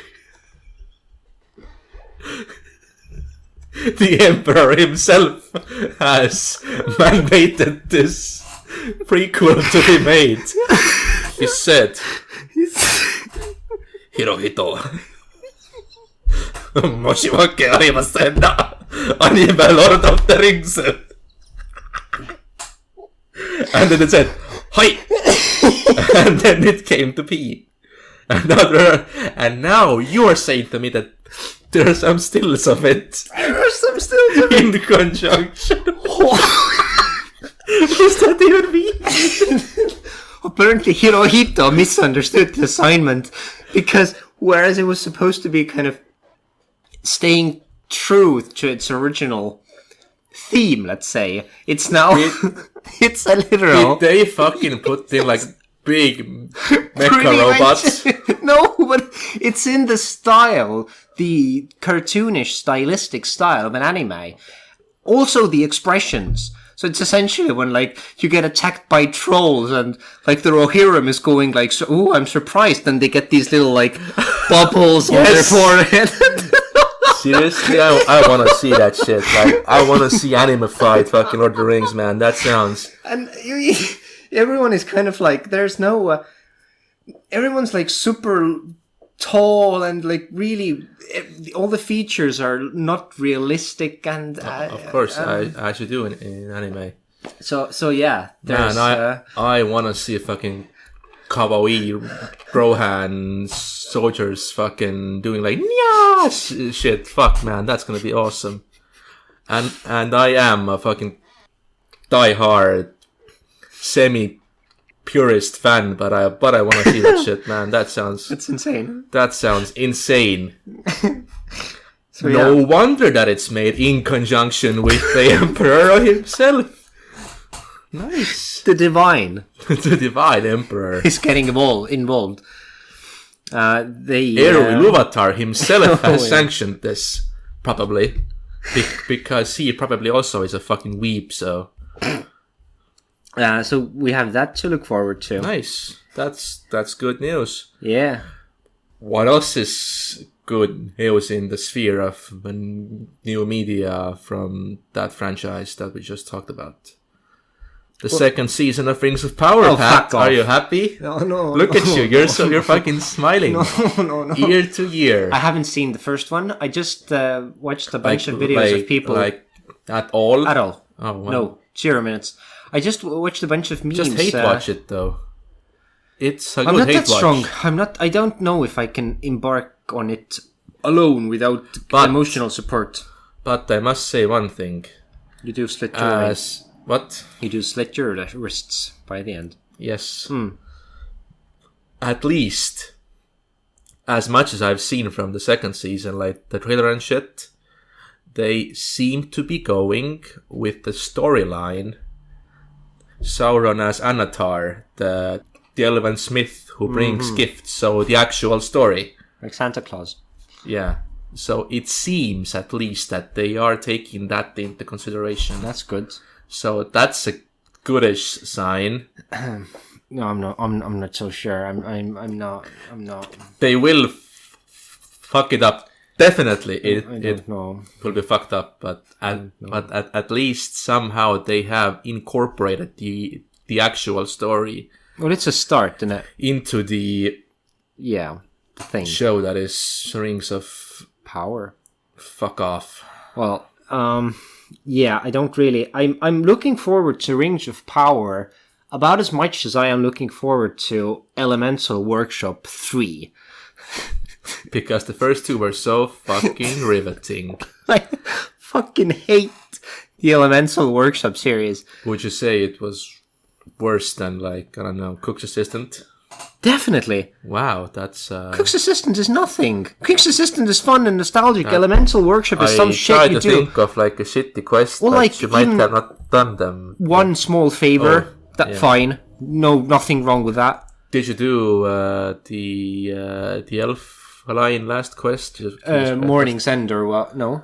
S2: The Emperor himself has mandated this. prequel to be made. He said, Hirohito. Moshimoke arimasen da. Anime Lord of the Rings. And then it said, Hi! And then it came to P. And now you are saying to me that there are some stills of it.
S1: There are some stills of
S2: in conjunction. What does that even mean?
S1: Apparently Hirohito misunderstood the assignment, because whereas it was supposed to be kind of staying true to its original theme, let's say, it's now it's a literal.
S2: Did they fucking put in like big mecha robots?
S1: No, but it's in the style, the cartoonish stylistic style of an anime. Also the expressions. So it's essentially when, like, you get attacked by trolls and, like, the Rohirrim is going, like, so, ooh, I'm surprised. And they get these little, like, bubbles on their forehead.
S2: Seriously, I want to see that shit. Like, I want to see anime-fied fucking Lord of the Rings, man. That sounds...
S1: And everyone is kind of like, there's no... everyone's, like, super tall and, like, really... all the features are not realistic and...
S2: of course, as you do in anime.
S1: So yeah. There's,
S2: man, I want to see fucking kawaii Rohan soldiers fucking doing like shit. Fuck, man, that's gonna be awesome. And I am a fucking diehard semi-purist fan, but I want to see that shit, man. That's
S1: insane.
S2: That sounds insane.
S1: So,
S2: no wonder that it's made in conjunction with the Emperor himself. Nice.
S1: The divine.
S2: The divine Emperor
S1: is getting involved.
S2: Eru Iluvatar himself has sanctioned this, probably. Because he probably also is a fucking weeb, so...
S1: So we have that to look forward to.
S2: Nice. That's good news.
S1: Yeah.
S2: What else is good news in the sphere of new media from that franchise that we just talked about? The second season of Rings of Power, Pat. Are you happy?
S1: No.
S2: Look at you. You're fucking smiling.
S1: No.
S2: Ear to ear.
S1: I haven't seen the first one. I just watched a bunch of videos of people.
S2: Like, at all?
S1: At all.
S2: Oh, wow.
S1: No. 0 minutes. I just watched a bunch of memes.
S2: Just hate watch it, though. It's a good hate watch.
S1: I'm not that strong. I don't know if I can embark on it alone without emotional support.
S2: But I must say one thing.
S1: You do slit your wrists.
S2: What?
S1: You do slit your wrists by the end.
S2: Yes. At least, as much as I've seen from the second season, like the trailer and shit, they seem to be going with the storyline. Sauron as Anatar, the elven smith who brings gifts, so the actual story.
S1: Like Santa Claus.
S2: Yeah. So it seems at least that they are taking that into consideration.
S1: That's good.
S2: So that's a goodish sign.
S1: No, I'm not. I'm not so sure. I'm not.
S2: They will fuck it up. Definitely, it
S1: will
S2: be fucked up. But at least somehow they have incorporated the actual story.
S1: Well, it's a start, isn't it?
S2: Into the
S1: thing
S2: show that is Rings of
S1: Power.
S2: Fuck off.
S1: Well, yeah, I don't really. I'm looking forward to Rings of Power about as much as I am looking forward to Elemental Workshop 3.
S2: Because the first two were so fucking riveting.
S1: I fucking hate the Elemental Workshop series.
S2: Would you say it was worse than, like, I don't know, Cook's Assistant?
S1: Definitely.
S2: Wow, that's...
S1: Cook's Assistant is nothing. Cook's Assistant is fun and nostalgic. Elemental Workshop is some shit you do.
S2: I tried to think of, like, a shitty quest, well, like, you might have not done them.
S1: One small favor, fine. No, nothing wrong with that.
S2: Did you do the Elf Line last quest?
S1: Morning's End or what? No.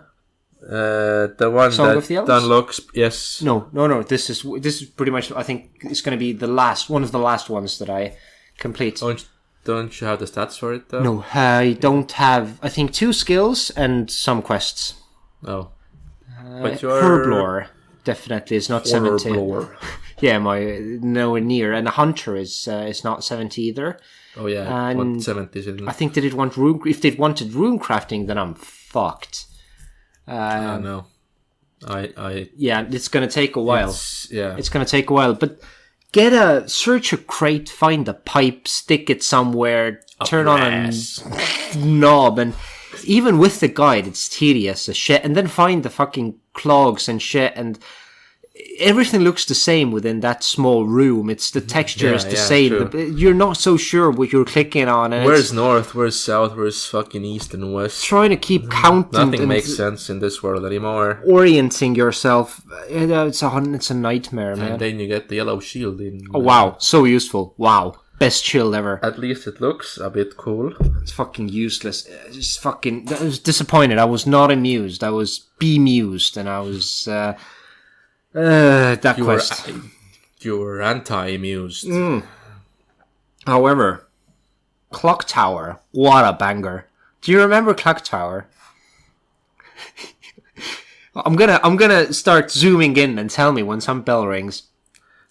S2: The one
S1: Song
S2: that
S1: of the Elves?
S2: unlocks, yes.
S1: No. This is pretty much, I think it's going to be one of the last ones that I complete.
S2: Don't you have the stats for it, though?
S1: No, I don't have, I think, 2 skills and some quests.
S2: Oh. But you're...
S1: Herblore. definitely is not
S2: Horror
S1: 70.
S2: blower.
S1: Yeah, nowhere near. And a hunter is not 70 either.
S2: Oh yeah,
S1: And
S2: 70s.
S1: I think they did want if they'd wanted rune crafting, then I'm fucked.
S2: No.
S1: Yeah, it's gonna take a while.
S2: It's
S1: gonna take a while, but search a crate, find a pipe, stick it somewhere, turn on a knob, and even with the guide, it's tedious as shit. And then find the fucking clogs and shit, and everything looks the same within that small room. It's the texture is the same.
S2: True.
S1: You're not so sure what you're clicking on. And
S2: where's north? Where's south? Where's fucking east and west?
S1: Trying to keep counting.
S2: Nothing makes sense in this world anymore.
S1: Orienting yourself, it's a nightmare, man.
S2: And then you get the yellow shield in.
S1: Oh wow, so useful! Wow, best shield ever.
S2: At least it looks a bit cool.
S1: It's fucking useless. Just fucking. I was disappointed. I was not amused. I was bemused, and I was. That quest.
S2: You were anti-amused.
S1: However, Clock Tower, what a banger! Do you remember Clock Tower? I'm gonna start zooming in and tell me when some bell rings.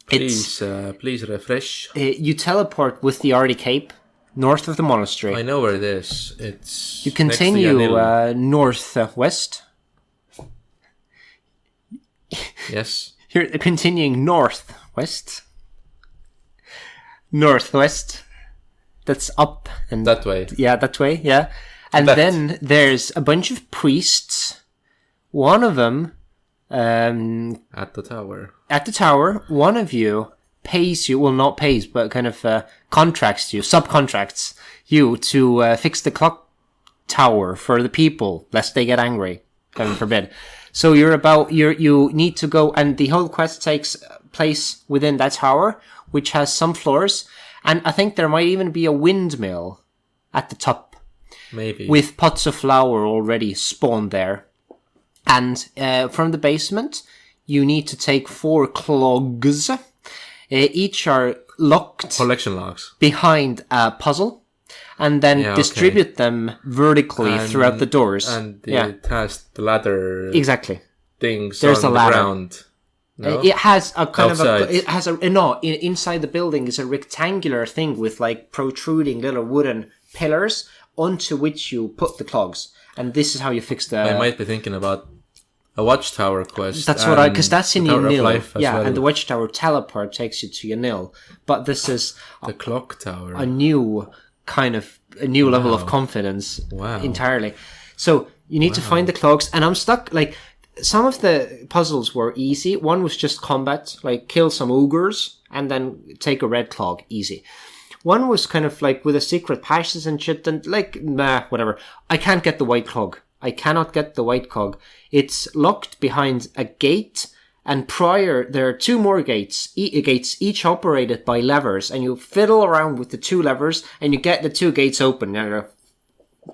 S2: Please refresh.
S1: You teleport with the Arty Cape north of the monastery.
S2: I know where it is. It's
S1: you continue northwest.
S2: Yes.
S1: You're continuing northwest. Northwest. That's up and
S2: that way.
S1: Yeah, that way. Yeah, and
S2: left.
S1: Then there's a bunch of priests. One of them,
S2: at the tower.
S1: At the tower, one of you pays you. Well, not pays, but kind of subcontracts you to fix the clock tower for the people, lest they get angry. Heaven forbid. So you need to go, and the whole quest takes place within that tower, which has some floors, and I think there might even be a windmill at the top.
S2: Maybe.
S1: With pots of flour already spawned there. And from the basement, you need to take 4 clogs. Each are locked.
S2: Collection logs.
S1: Behind a puzzle. And then distribute them vertically throughout the doors.
S2: And it has the ladder.
S1: Exactly.
S2: Things
S1: There's
S2: on
S1: a ladder.
S2: The ground. No?
S1: It has a kind
S2: Outside.
S1: inside the building is a rectangular thing with like protruding little wooden pillars onto which you put the clogs. And this is how you fix the...
S2: I might be thinking about a watchtower quest.
S1: That's because that's in your nil. Yeah, and the watchtower teleport takes you to your nil. But this is...
S2: The clock tower.
S1: A new level of confidence entirely. So you need to find the clogs, and I'm stuck. Like, some of the puzzles were easy. One was just combat, like kill some ogres and then take a red clog, easy. One was kind of like with a secret passages and shit, and like, whatever. I can't get the white clog. I cannot get the white clog. It's locked behind a gate. And there are 2 more gates, each operated by levers, and you fiddle around with the 2 levers, and you get the 2 gates open.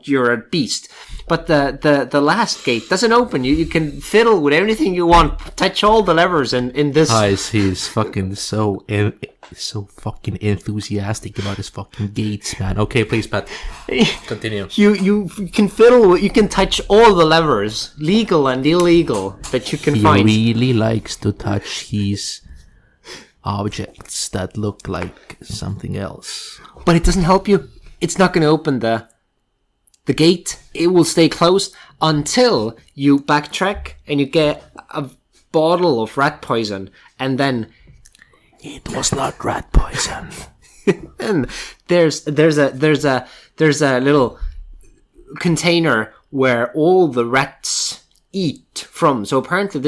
S1: You're a beast. But the last gate doesn't open. You can fiddle with anything you want, touch all the levers in this.
S2: Guys, he's fucking so fucking enthusiastic about his fucking gates, man. Okay, please, Pat, continue.
S1: You can fiddle. You can touch all the levers, legal and illegal, that you can find.
S2: He really likes to touch his objects that look like something else.
S1: But it doesn't help you. It's not going to open the gate. It will stay closed until you backtrack and you get a bottle of rat poison, and then
S2: it was not rat poison.
S1: And there's a little container where all the rats eat from. So apparently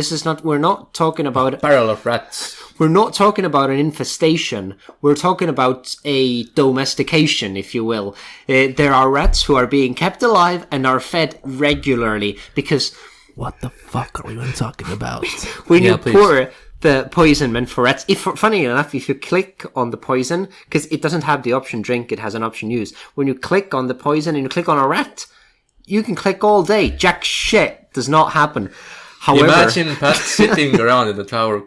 S1: we're not talking about
S2: a barrel of rats.
S1: We're not talking about an infestation. We're talking about a domestication, if you will. There are rats who are being kept alive and are fed regularly because...
S2: What the fuck are we even talking about?
S1: When you pour the poison meant for rats... Funny enough, if you click on the poison, because it doesn't have the option drink, it has an option use. When you click on the poison and you click on a rat, you can click all day. Jack shit does not happen. However...
S2: Imagine Pat sitting around in the tower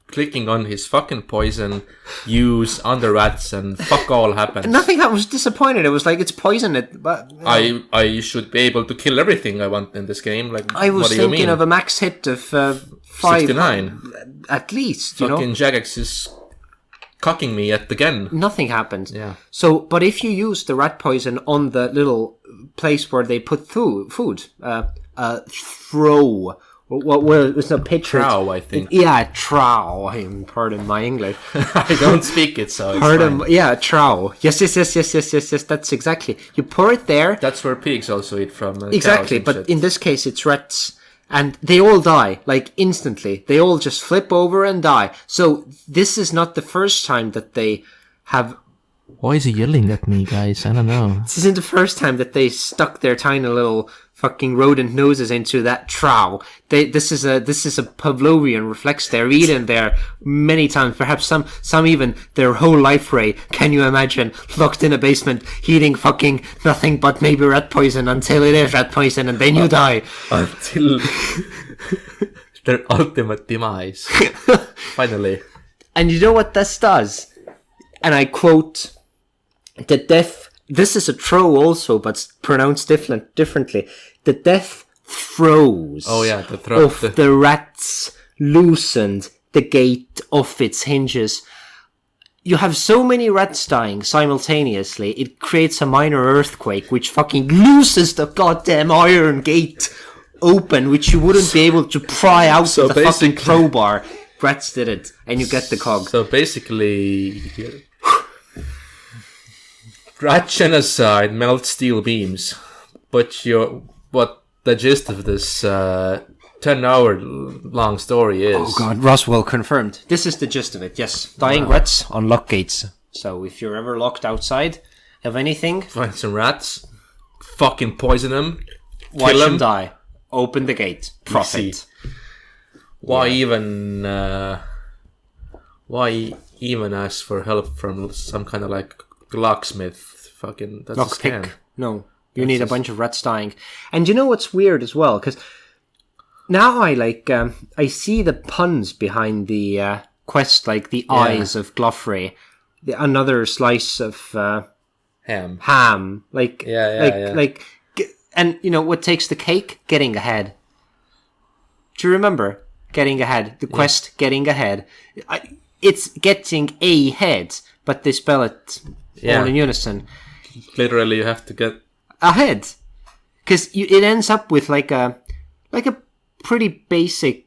S2: clicking on his fucking poison use on the rats and fuck all happens.
S1: Nothing. I was disappointed. It was like, it's poison. I
S2: should be able to kill everything I want in this game. Like,
S1: I was thinking of a max hit of
S2: 69.
S1: at least.
S2: Fucking Jagex is cocking me yet again.
S1: Nothing happened.
S2: Yeah.
S1: So, but if you use the rat poison on the little place where they put food, throw. Where it's a picture.
S2: Trow, I think.
S1: Yeah, trow. Pardon my English.
S2: I don't speak it, so it's fine.
S1: Yeah, trow. Yes. That's exactly. You pour it there.
S2: That's where pigs also eat from.
S1: Exactly, but
S2: shit.
S1: in this case, it's rats. And they all die, like, instantly. They all just flip over and die. So, this is not the first time that they have...
S3: Why is he yelling at me, guys? I don't know.
S1: This isn't the first time that they stuck their tiny little fucking rodent noses into that trow. This is a Pavlovian reflex. They're eaten there many times. Perhaps some even their whole life ray. Can you imagine? Locked in a basement, eating fucking nothing but maybe rat poison until it is rat poison and then you die.
S2: Until their ultimate demise. Finally.
S1: And you know what this does? And I quote, the death, this is a throw also, but pronounced differently. The death throws of the rats loosened the gate of its hinges. You have so many rats dying simultaneously, it creates a minor earthquake, which fucking looses the goddamn iron gate open, which you wouldn't be able to pry out with the fucking crowbar. Rats did it, and you get the cog.
S2: So basically... Rat genocide melts steel beams, but what the gist of this 10-hour long story is...
S1: Oh god, Roswell confirmed. This is the gist of it, yes. Dying rats unlock gates. So if you're ever locked outside of anything...
S2: Find some rats, fucking poison them,
S1: watch them die, open the gate, profit.
S2: Why even ask for help from some kind of like locksmith? Fucking that's a scam.
S1: No, you need a bunch of rats dying. And you know what's weird as well? Because now I see the puns behind the quest, like the eyes of Gloffrey, another slice of ham. Like and you know what takes the cake? Getting ahead. Do you remember getting ahead? The quest getting ahead. It's getting a head, but they spell it all in unison.
S2: Literally, you have to get
S1: ahead, because it ends up with like a pretty basic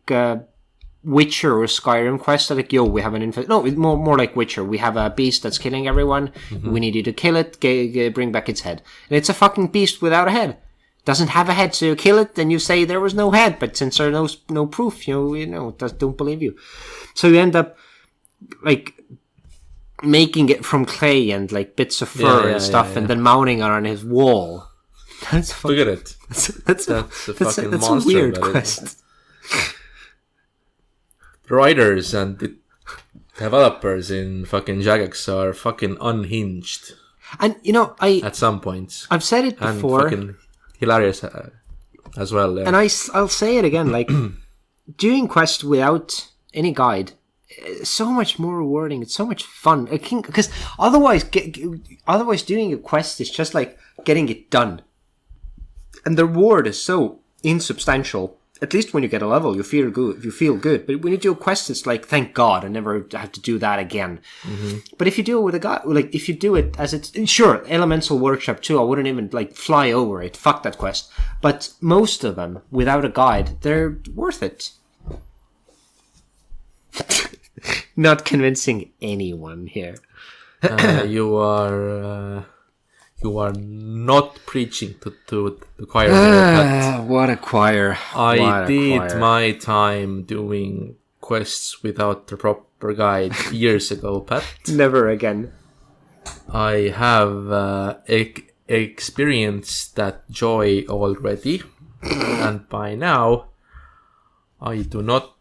S1: Witcher or Skyrim quest. Like, we have an more like Witcher. We have a beast that's killing everyone. Mm-hmm. We need you to kill it. Bring back its head. And it's a fucking beast without a head. Doesn't have a head, so you kill it. Then you say there was no head, but since there's no proof, don't believe you. So you end up like making it from clay and like bits of fur and stuff, and then mounting it on his wall.
S2: Look at it.
S1: That's a weird quest.
S2: The writers and the developers in fucking Jagex are fucking unhinged.
S1: And at
S2: some points
S1: I've said it before.
S2: And fucking hilarious as well. Yeah.
S1: And I'll say it again. Like doing quest without any guide. So much more rewarding. It's so much fun. Because otherwise doing a quest is just like getting it done, and the reward is so insubstantial. At least when you get a level, you feel good. But when you do a quest, it's like, thank God, I never have to do that again. Mm-hmm. But if you do it with a guy, like if you do it as it's sure, Elemental Workshop 2, I wouldn't even like fly over it. Fuck that quest. But most of them, without a guide, they're worth it. Not convincing anyone here.
S2: You are not preaching to the choir.
S1: What a choir!
S2: I did my time doing quests without the proper guide years ago, Pat.
S1: Never again.
S2: I have experienced that joy already, and by now, I do not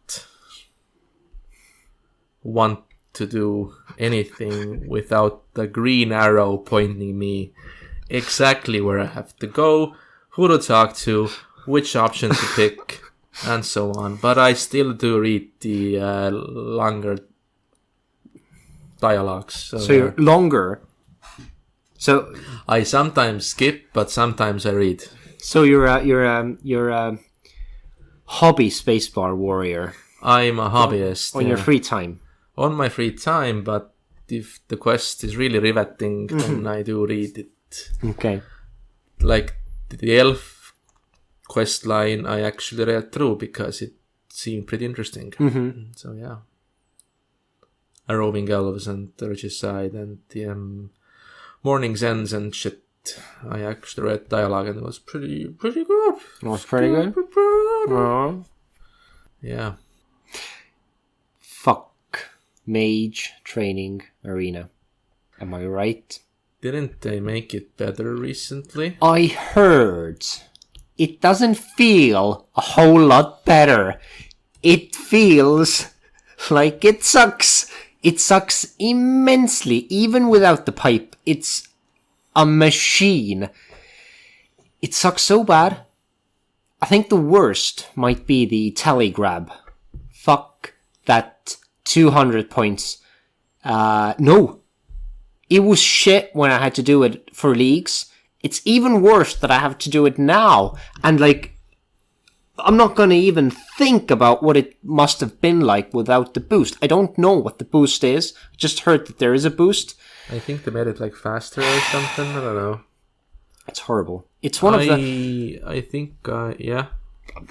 S2: want to do anything without the green arrow pointing me exactly where I have to go, who to talk to, which option to pick, and so on. But I still do read the longer dialogues.
S1: So you're longer. So
S2: I sometimes skip, but sometimes I read.
S1: So you're a hobby spacebar warrior.
S2: I'm a hobbyist.
S1: on your free time.
S2: On my free time, but if the quest is really riveting, then I do read it.
S1: Okay.
S2: Like the elf quest line, I actually read through because it seemed pretty interesting. So yeah, a roving elves and the regicide and the morning's ends and shit. I actually read dialogue and it was pretty good.
S1: It was pretty good. Oh.
S2: Yeah.
S1: Fuck Mage Training Arena. Am I right?
S2: Didn't they make it better recently?
S1: I heard it doesn't feel a whole lot better. It feels like it sucks. It sucks immensely, even without the pipe. It's a machine. It sucks so bad. I think the worst might be the telegrab. Fuck that 200 points. No. It was shit when I had to do it for leagues. It's even worse that I have to do it now. And I'm not going to even think about what it must have been like without the boost. I don't know what the boost is. I just heard that there is a boost.
S2: I think they made it faster or something. I don't know.
S1: It's horrible. It's one of the...
S2: I think, yeah.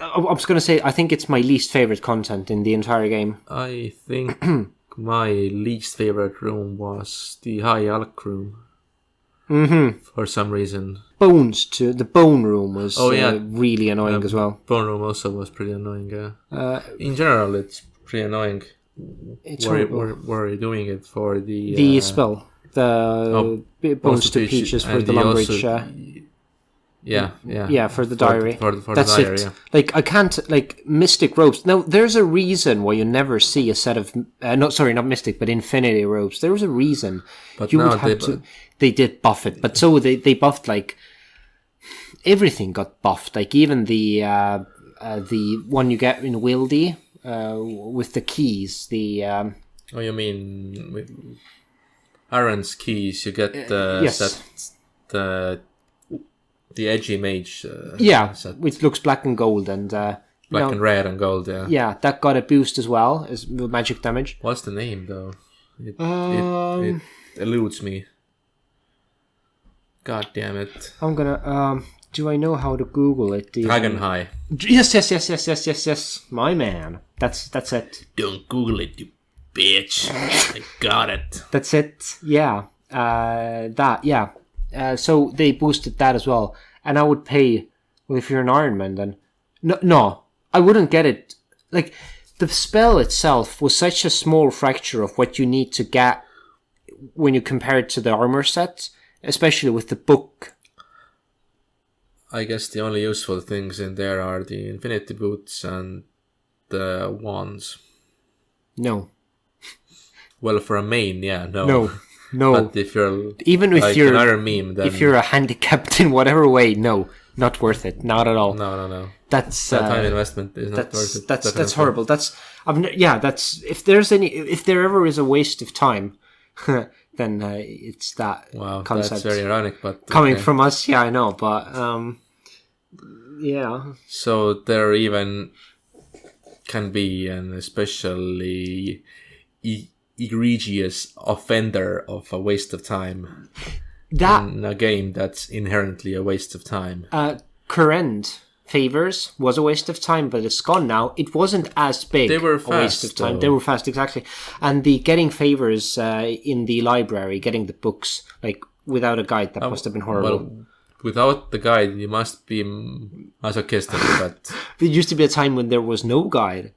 S1: I was going to say, I think it's my least favorite content in the entire game.
S2: I think my least favorite room was the High Alk room. For some reason.
S1: The bone room was really annoying as well.
S2: Bone room also was pretty annoying, yeah. In general, it's pretty annoying.
S1: It's
S2: where are you doing it for?
S1: The spell. The Bones to Peaches for the Lumbridge. Yeah, for the diary.
S2: For
S1: That's
S2: the diary,
S1: it.
S2: yeah.
S1: I can't, Mystic Robes. Now, there's a reason why you never see a set of... not Mystic, but Infinity Robes. There was a reason.
S2: But
S1: you
S2: now
S1: would have to... They did buff it, but so they buffed, everything got buffed. Even the one you get in Wildy, with the keys, the...
S2: Oh, you mean... with Aaron's keys, you get
S1: yes.
S2: the edgy mage set.
S1: Which looks black and gold and
S2: black and red and gold, yeah.
S1: Yeah, that got a boost as well as magic damage.
S2: What's the name though? It eludes me. God damn it!
S1: I'm gonna. Do I know how to Google it?
S2: Dragon High.
S1: Yes. My man. That's it.
S2: Don't Google it, you bitch. I got it.
S1: That's it. Yeah. So they boosted that as well, and I would pay. Well, if you're an Iron Man, then no, I wouldn't get it. The spell itself was such a small fracture of what you need to get when you compare it to the armor set, especially with the book.
S2: I guess the only useful things in there are the Infinity Boots and the wands.
S1: No.
S2: Well, for a main, yeah,
S1: No.
S2: But if you're
S1: you're
S2: an Iron Meme, then
S1: if you're a handicapped in whatever way, no, not worth it, not at all.
S2: No.
S1: That's
S2: that time investment is not worth it.
S1: That's horrible. That's if there ever is a waste of time, then it's that concept.
S2: That's very ironic, but
S1: coming from us, yeah, I know, but yeah.
S2: So there even can be an especially egregious offender of a waste of time in a game that's inherently a waste of time.
S1: Current Favors was a waste of time, but it's gone now. It wasn't as big
S2: a
S1: waste of time.
S2: Though.
S1: They were fast, exactly. And the getting favors in the library, getting the books, without a guide, that must have been horrible.
S2: Well, without the guide, you must be masochistic, but...
S1: There used to be a time when there was no guide,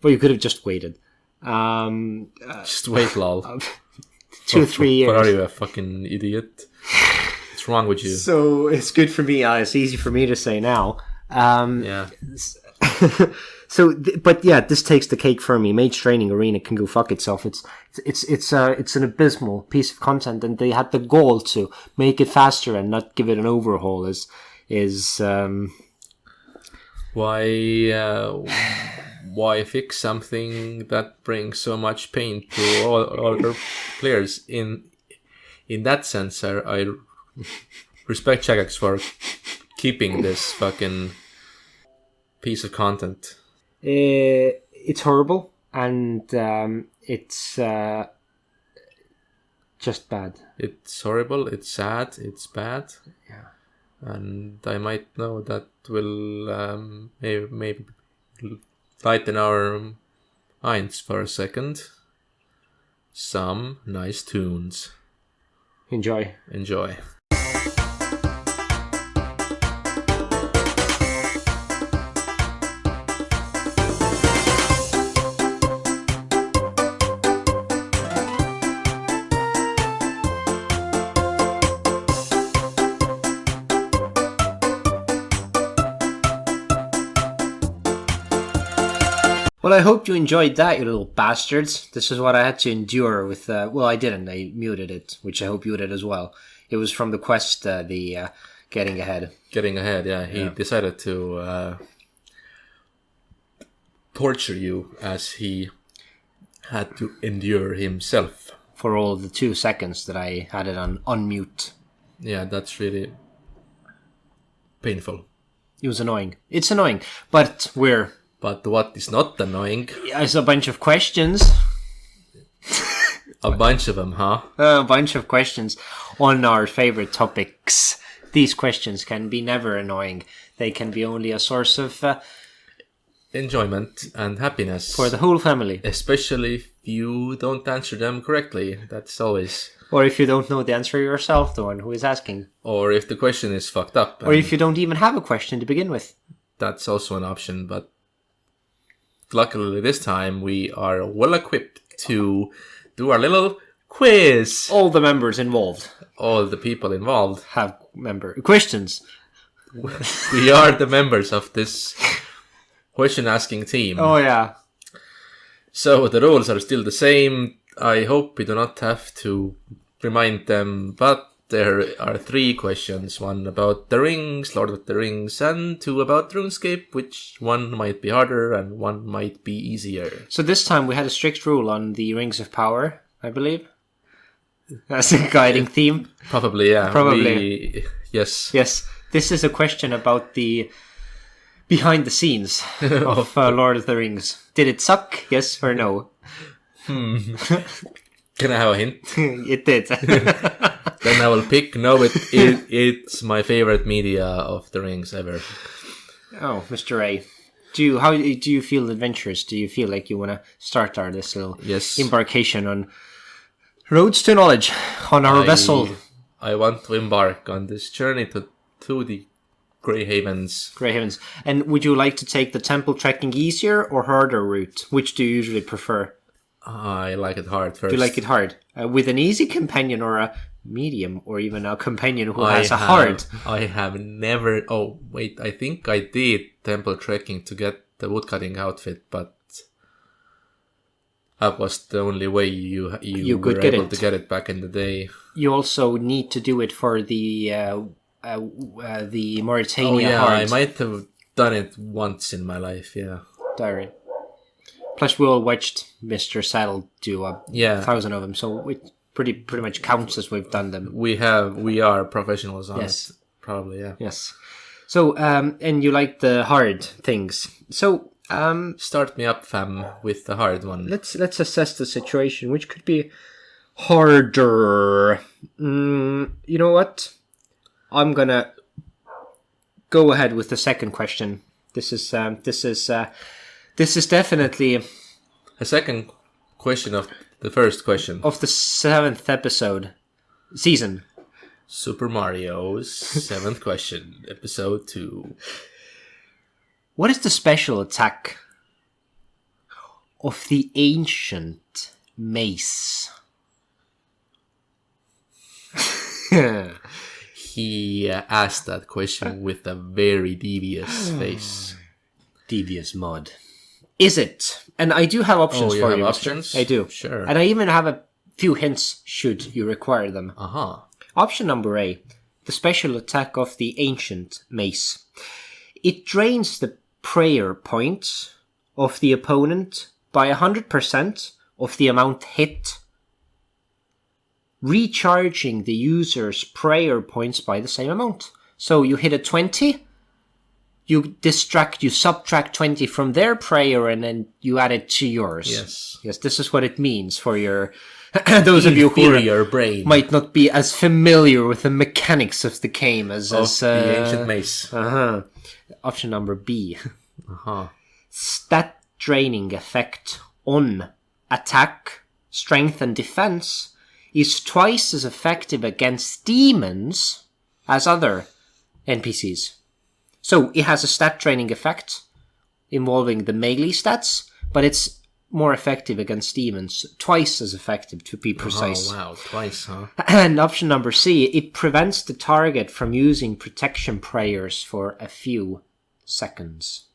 S1: but you could have just waited.
S2: Just wait, lol.
S1: 2 or 3 years.
S2: What are you, a fucking idiot? What's wrong with you?
S1: So it's good for me. It's easy for me to say now.
S2: Yeah.
S1: But yeah, this takes the cake for me. Mage Training Arena can go fuck itself. It's an abysmal piece of content, and they had the goal to make it faster and not give it an overhaul.
S2: Why fix something that brings so much pain to all other players? In that sense, I respect Chagax for keeping this fucking piece of content.
S1: it's horrible, and it's just bad.
S2: It's horrible, it's sad, it's bad.
S1: Yeah.
S2: And I might know that will maybe lighten our minds for a second. Some nice tunes.
S1: Enjoy.
S2: Enjoy.
S1: Well, I hope you enjoyed that, you little bastards. This is what I had to endure with... well, I didn't. I muted it, which I hope you did as well. It was from the quest, the Getting Ahead.
S2: Getting Ahead, yeah. He decided to torture you as he had to endure himself.
S1: For all the 2 seconds that I had it on unmute.
S2: Yeah, that's really painful.
S1: It was annoying. It's annoying, but we're...
S2: But what is not annoying?
S1: It's a bunch of questions.
S2: A bunch of them, huh?
S1: A bunch of questions on our favorite topics. These questions can be never annoying. They can be only a source of...
S2: enjoyment and happiness.
S1: for the whole family.
S2: Especially if you don't answer them correctly. That's always...
S1: Or if you don't know the answer yourself, the one who is asking.
S2: Or if the question is fucked up.
S1: Or if you don't even have a question to begin with.
S2: That's also an option, but... Luckily this time we are well equipped to do our little quiz.
S1: All the members involved
S2: All the people involved.
S1: have questions.
S2: We are the members of this question asking team.
S1: Oh yeah.
S2: So the rules are still the same. I hope we do not have to remind them, but there are 3 questions. 1 about the rings, Lord of the Rings, and 2 about RuneScape, which one might be harder and one might be easier.
S1: So this time we had a strict rule on the Rings of Power, I believe. That's a guiding theme.
S2: Probably, yeah.
S1: Probably.
S2: Yes.
S1: Yes. This is a question about the behind the scenes of Lord of the Rings. Did it suck? Yes or no?
S2: Can I have a hint?
S1: It did.
S2: Then I will pick. No, it's my favorite media of the Rings ever.
S1: Oh, Mr. A. How do you feel adventurous? Do you feel like you want to start this little embarkation on roads to knowledge on our vessel?
S2: I want to embark on this journey to the Grey Havens.
S1: Grey Havens. And would you like to take the temple trekking easier or harder route? Which do you usually prefer?
S2: I like it hard first.
S1: Do you like it hard? With an easy companion or a medium or even a companion who has a hard?
S2: I have never... Oh, wait. I think I did temple trekking to get the woodcutting outfit, but that was the only way you were able to get it back in the day.
S1: You also need to do it for the Mauritania hard.
S2: I might have done it once in my life, yeah.
S1: Diary. Plus, we all watched Mr. Saddle do 1,000 of them, so it pretty much counts as we've done them.
S2: We are professionals on it, probably, yeah.
S1: Yes. So, and you like the hard things. So,
S2: start me up, fam, with the hard one.
S1: Let's assess the situation, which could be harder. You know what? I'm gonna go ahead with the second question. This is definitely
S2: a second question of the first question
S1: of the 7th season.
S2: Super Mario's 7th question, episode 2.
S1: What is the special attack of the ancient mace?
S2: He asked that question with a very devious face.
S1: Devious mod. Is it? And I do have options for you.
S2: Options?
S1: I do.
S2: Sure.
S1: And I even have a few hints should you require them. Option number A. The special attack of the ancient mace. It drains the prayer points of the opponent by 100% of the amount hit, recharging the user's prayer points by the same amount. So you hit a 20, you subtract 20 from their prayer, and then you add it to yours. Yes, this is what it means for your those of you who
S2: your brain
S1: might not be as familiar with the mechanics of the game as
S2: the ancient mace.
S1: Option number B.
S2: Uh-huh.
S1: Stat draining effect on attack, strength, and defense is twice as effective against demons as other NPCs. So it has a stat draining effect involving the melee stats, but it's more effective against demons. Twice as effective, to be precise.
S2: Oh, wow. Twice, huh?
S1: And option number C, it prevents the target from using protection prayers for a few seconds.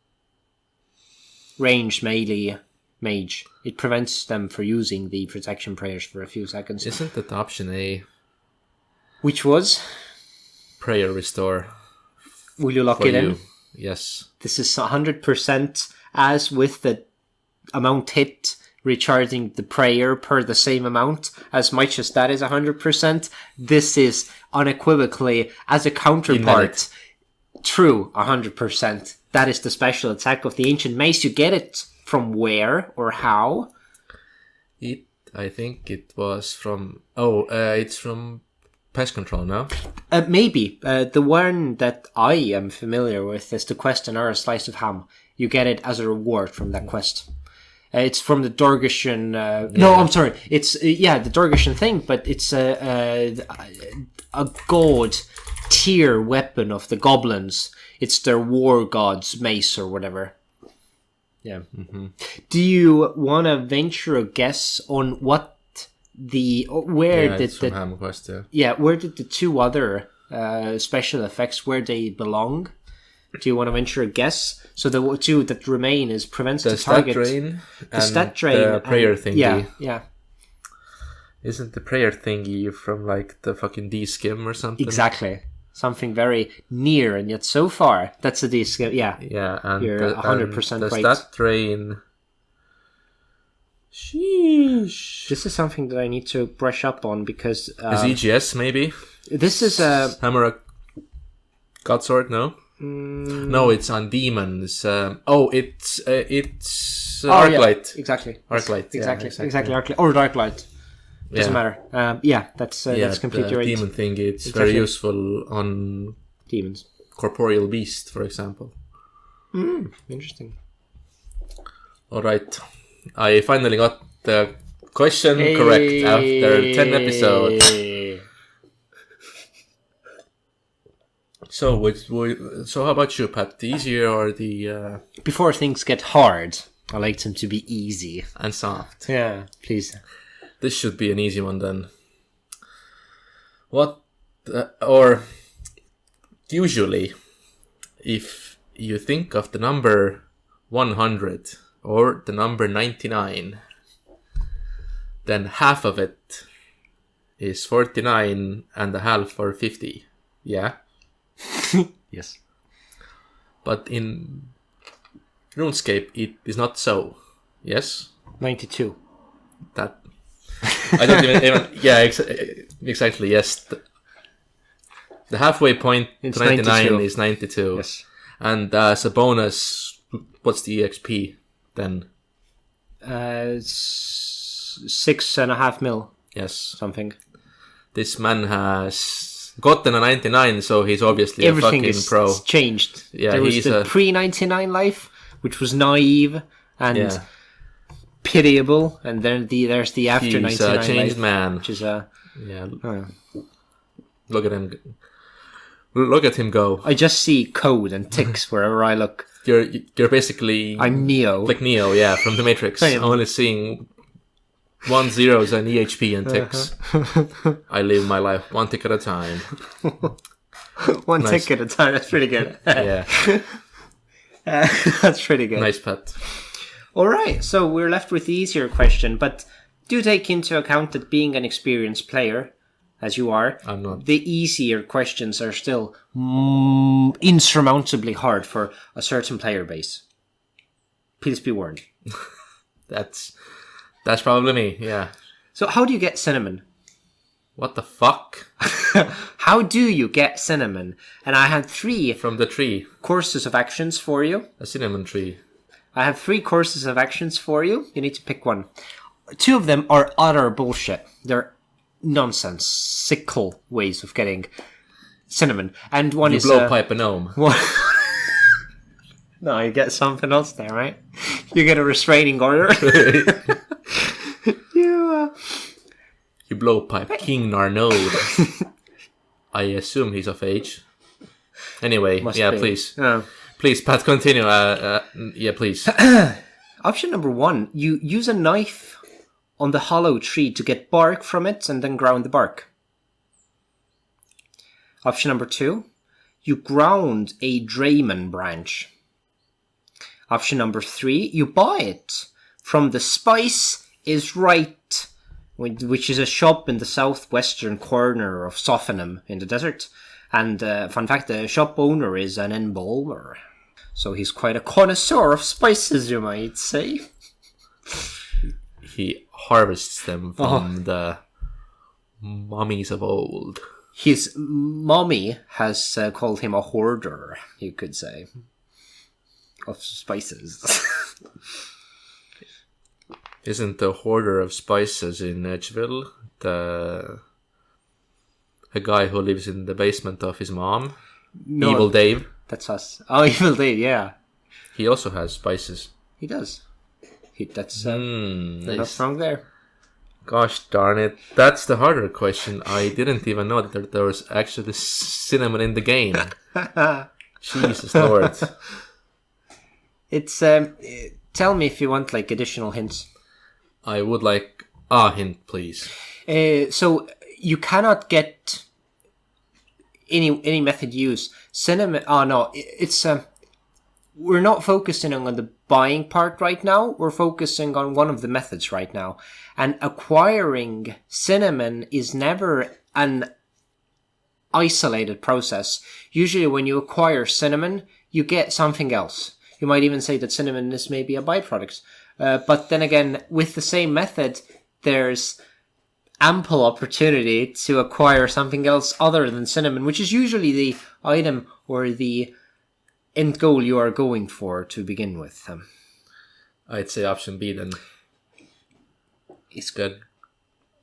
S1: Range, melee, mage. It prevents them from using the protection prayers for a few seconds.
S2: Isn't that option A?
S1: Which was?
S2: Prayer restore.
S1: Will you lock it in?
S2: Yes.
S1: This is 100% as with the amount hit, recharging the prayer per the same amount. As much as that is 100%, this is unequivocally, as a counterpart, true 100%. That is the special attack of the Ancient Mace. You get it from where or how?
S2: I think it was from... it's from Pest Control, no?
S1: Maybe. The one that I am familiar with is the quest an hour slice of ham. You get it as a reward from that quest. It's from the Dorgeshan... No, I'm sorry. It's, the Dorgeshan thing, but it's a god tier weapon of the goblins. It's their war god's mace or whatever. Yeah. Mm-hmm. Do you want to venture a guess on what where did the two other special effects, where they belong? Do you want to venture a guess? So the two that remain is prevents the target. Stat drain,
S2: the prayer thingy.
S1: Yeah.
S2: Isn't the prayer thingy from like the fucking D-skim or something?
S1: Exactly. Something very near and yet so far. That's a D-skim. Yeah.
S2: Yeah, and
S1: you're 100% right.
S2: The stat drain. Sheesh.
S1: This is something that I need to brush up on because...
S2: is EGS maybe?
S1: This is a...
S2: Hammer Godsword, no? No, it's on demons. It's Arclight.
S1: Yeah. Exactly.
S2: Arclight.
S1: Exactly. Arclight. Or Darklight. Doesn't matter. That's completely right.
S2: Demon thing, it's very useful on...
S1: demons.
S2: Corporeal Beast, for example.
S1: Interesting.
S2: Alright. I finally got the question correct after 10 episodes. So how about you, Pat? The easier or the...
S1: Before things get hard, I like them to be easy.
S2: And soft.
S1: Yeah, please.
S2: This should be an easy one then. Usually, if you think of the number 100 or the number 99, then half of it is 49 and a half or 50. Yeah?
S1: Yes.
S2: But in RuneScape, it is not so. Yes?
S1: 92.
S2: That... I don't even... yeah, exactly, yes. The halfway point to 99 is 92.
S1: Yes.
S2: And as a bonus, what's the EXP then?
S1: 6.5 mil.
S2: Yes.
S1: Something.
S2: This man has gotten a 99, so he's obviously
S1: everything
S2: a fucking pro.
S1: Everything is changed.
S2: Yeah,
S1: there was the pre-99 life, which was naive and pitiable, and then there's the after 99 life.
S2: He's a changed man.
S1: Which is a...
S2: Yeah. Look at him. Look at him go.
S1: I just see code and ticks wherever I look.
S2: You're basically...
S1: I'm Neo.
S2: Like Neo, yeah, from the Matrix. Only seeing 1 zeros and EHP and ticks. I live my life one tick at a time.
S1: One tick at a time, that's pretty good.
S2: Yeah.
S1: That's pretty good.
S2: Nice, Pat.
S1: Alright, so we're left with the easier question, but do take into account that being an experienced player, as you are,
S2: I'm not.
S1: The easier questions are still insurmountably hard for a certain player base. Please be warned.
S2: That's probably me, yeah.
S1: So how do you get cinnamon?
S2: What the fuck?
S1: How do you get cinnamon? And I had 3
S2: From the tree.
S1: courses of actions for you.
S2: A cinnamon tree.
S1: I have 3 courses of actions for you. You need to pick one. 2 of them are utter bullshit. They're nonsensical ways of getting cinnamon. And one
S2: You
S1: is...
S2: blow pipe a gnome.
S1: One... No, you get something else there, right? You get a restraining order.
S2: You blow pipe King Narnode. I assume he's of age. Anyway,
S1: Must
S2: yeah,
S1: be.
S2: please.
S1: Oh.
S2: Please, Pat, continue. Yeah, please.
S1: Option number 1, you use a knife on the hollow tree to get bark from it and then ground the bark. Option number 2, you ground a Draymond branch. Option number 3, you buy it from the Spice is Right, which is a shop in the southwestern corner of Sophenham in the desert. And fun fact, the shop owner is an embalmer. So he's quite a connoisseur of spices, you might say.
S2: He harvests them from the mummies of old.
S1: His mommy has called him a hoarder, you could say, of spices.
S2: Isn't the hoarder of spices in Edgeville a guy who lives in the basement of his mom?
S1: No,
S2: Evil Dave.
S1: That's us. Oh, Evil Dave, yeah.
S2: He also has spices.
S1: He does. That's
S2: Nice.
S1: not wrong there.
S2: Gosh darn it. That's the harder question. I didn't even know that there was actually cinnamon in the game. Jesus Lord.
S1: It's, tell me if you want, like, additional hints.
S2: I would like a hint, please.
S1: So, you cannot get any method use. Cinnamon, oh no, it's, we're not focusing on the buying part right now. We're focusing on one of the methods right now. And acquiring cinnamon is never an isolated process. Usually when you acquire cinnamon, you get something else. You might even say that cinnamon is maybe a byproduct. But then again, with the same method, there's ample opportunity to acquire something else other than cinnamon, which is usually the item or the end goal you are going for to begin with.
S2: I'd say option B then.
S1: It's
S2: Good.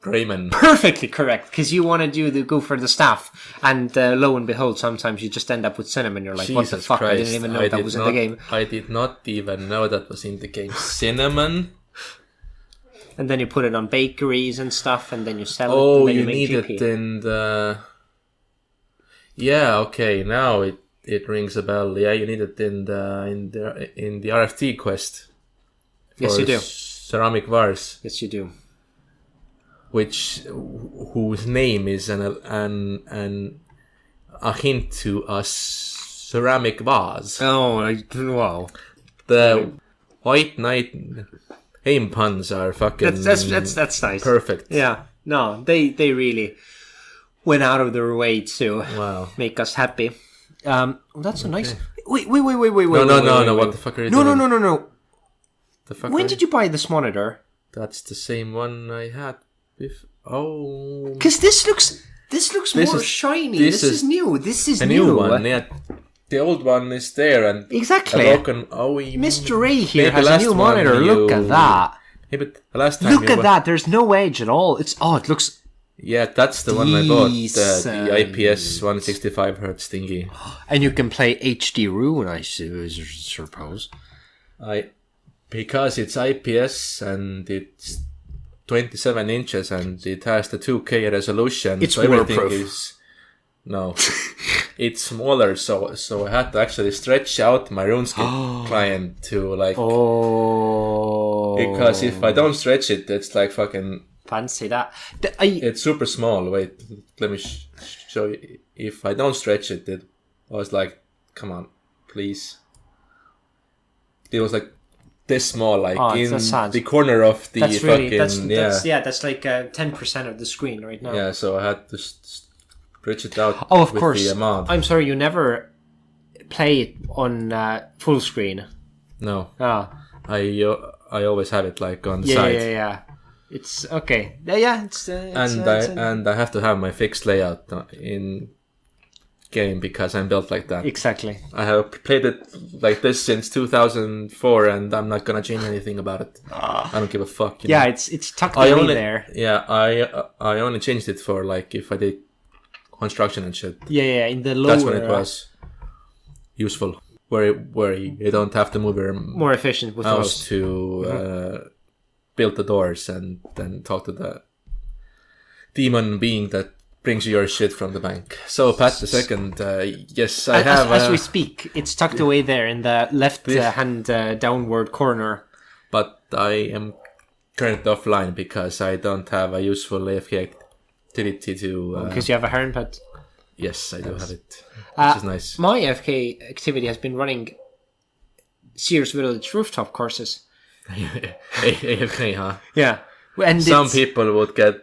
S2: Raymond.
S1: perfectly correct, because you want to go for the staff, and lo and behold, sometimes you just end up with cinnamon. You're like, what the
S2: Jesus
S1: fuck?
S2: Christ.
S1: I didn't even know that was in the game.
S2: I did not even know that was in the game. Cinnamon?
S1: And then you put it on bakeries and stuff, and then you sell it.
S2: Oh,
S1: and then
S2: you
S1: make
S2: need
S1: GP.
S2: it in the... Yeah, okay, now it rings a bell. Yeah, you need it in the RFT quest.
S1: Yes, you do.
S2: Ceramic vase,
S1: Yes, you do.
S2: whose name is a hint to a ceramic vase.
S1: Oh, wow.
S2: The White Knight aim puns are fucking
S1: That's nice.
S2: perfect.
S1: Yeah. No, they really went out of their way to
S2: Wow.
S1: make us happy. Well, that's a nice. Wait.
S2: No, what the fuck are you doing?
S1: No.
S2: The fuck
S1: When
S2: are
S1: did you buy this monitor?
S2: That's the same one I had. Oh,
S1: Because this looks
S2: This
S1: more
S2: is-
S1: shiny.
S2: this
S1: This
S2: is
S1: is new. This is
S2: a new one. Yeah, the old one is there and
S1: Exactly.
S2: a broken. Oh,
S1: Mr. Ray here
S2: maybe
S1: has a
S2: last
S1: new
S2: one
S1: monitor. Look at that.
S2: Yeah, but last time
S1: Look at that. There's no edge at all. It looks.
S2: Yeah, that's the one I bought. The
S1: Decent.
S2: IPS 165 hertz thingy.
S1: And you can play HD Rune, I suppose.
S2: Because it's IPS and it's 27 inches and it has the 2K resolution.
S1: It's
S2: so everything
S1: waterproof.
S2: is no, it's smaller. So I had to actually stretch out my RuneScape client to like
S1: Oh.
S2: because if I don't stretch it, it's like fucking.
S1: Fancy that.
S2: It's super small. Wait, let me show you. If I don't stretch it, I was like, come on, please. It was like this small, like in
S1: that's sad.
S2: the corner of the
S1: That's
S2: fucking
S1: really that's like 10% of the screen right now.
S2: Yeah, so I had to stretch it out.
S1: Oh, of
S2: with
S1: course.
S2: The mod.
S1: I'm sorry, you never play it on full screen.
S2: No,
S1: Ah,
S2: I always have it like on the
S1: yeah,
S2: side.
S1: yeah. It's okay. Yeah,
S2: And I have to have my fixed layout in game because I'm built like that.
S1: exactly.
S2: I have played it like this since 2004, and I'm not gonna change anything about it. I don't give a fuck. You
S1: Yeah,
S2: know?
S1: it's tucked away there.
S2: Yeah, I only changed it for like if I did construction and shit.
S1: Yeah, in the lower.
S2: That's when it was useful, where you don't have to move your
S1: more efficient with
S2: mouse
S1: those.
S2: to build the doors and then talk to the demon being that brings you your shit from the bank. So Pat the second, yes, I have.
S1: As we speak, it's tucked away there in the left hand downward corner.
S2: But I am currently offline because I don't have a useful AFK activity to.
S1: Because you have a Heron pet.
S2: Yes, I do have it, which is nice.
S1: My AFK activity has been running Sears Village rooftop courses.
S2: AFK, huh?
S1: Yeah. And
S2: some people would get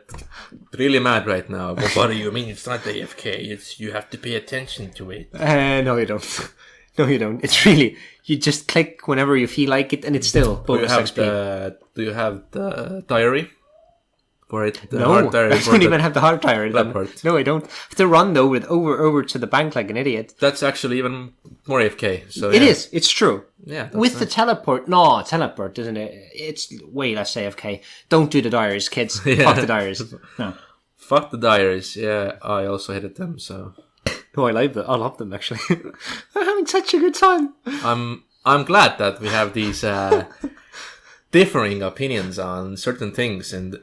S2: really mad right now. But what do you mean it's not AFK? You have to pay attention to it.
S1: No, you don't. No, you don't. It's really, you just click whenever you feel like it, and it's still bonus XP.
S2: Do you have the diary for it?
S1: No, I don't even have the hard diary. No, I don't. I have to run though with over to the bank like an idiot.
S2: That's actually even more AFK. So
S1: it is. It's true.
S2: Yeah.
S1: With the teleport, no, teleport, isn't it? It's way less AFK. Don't do the diaries, kids. Fuck the diaries. No.
S2: Fuck the diaries. Yeah, I also hated them. So.
S1: Oh, I love them actually. I'm having such a good time.
S2: I'm glad that we have these differing opinions on certain things and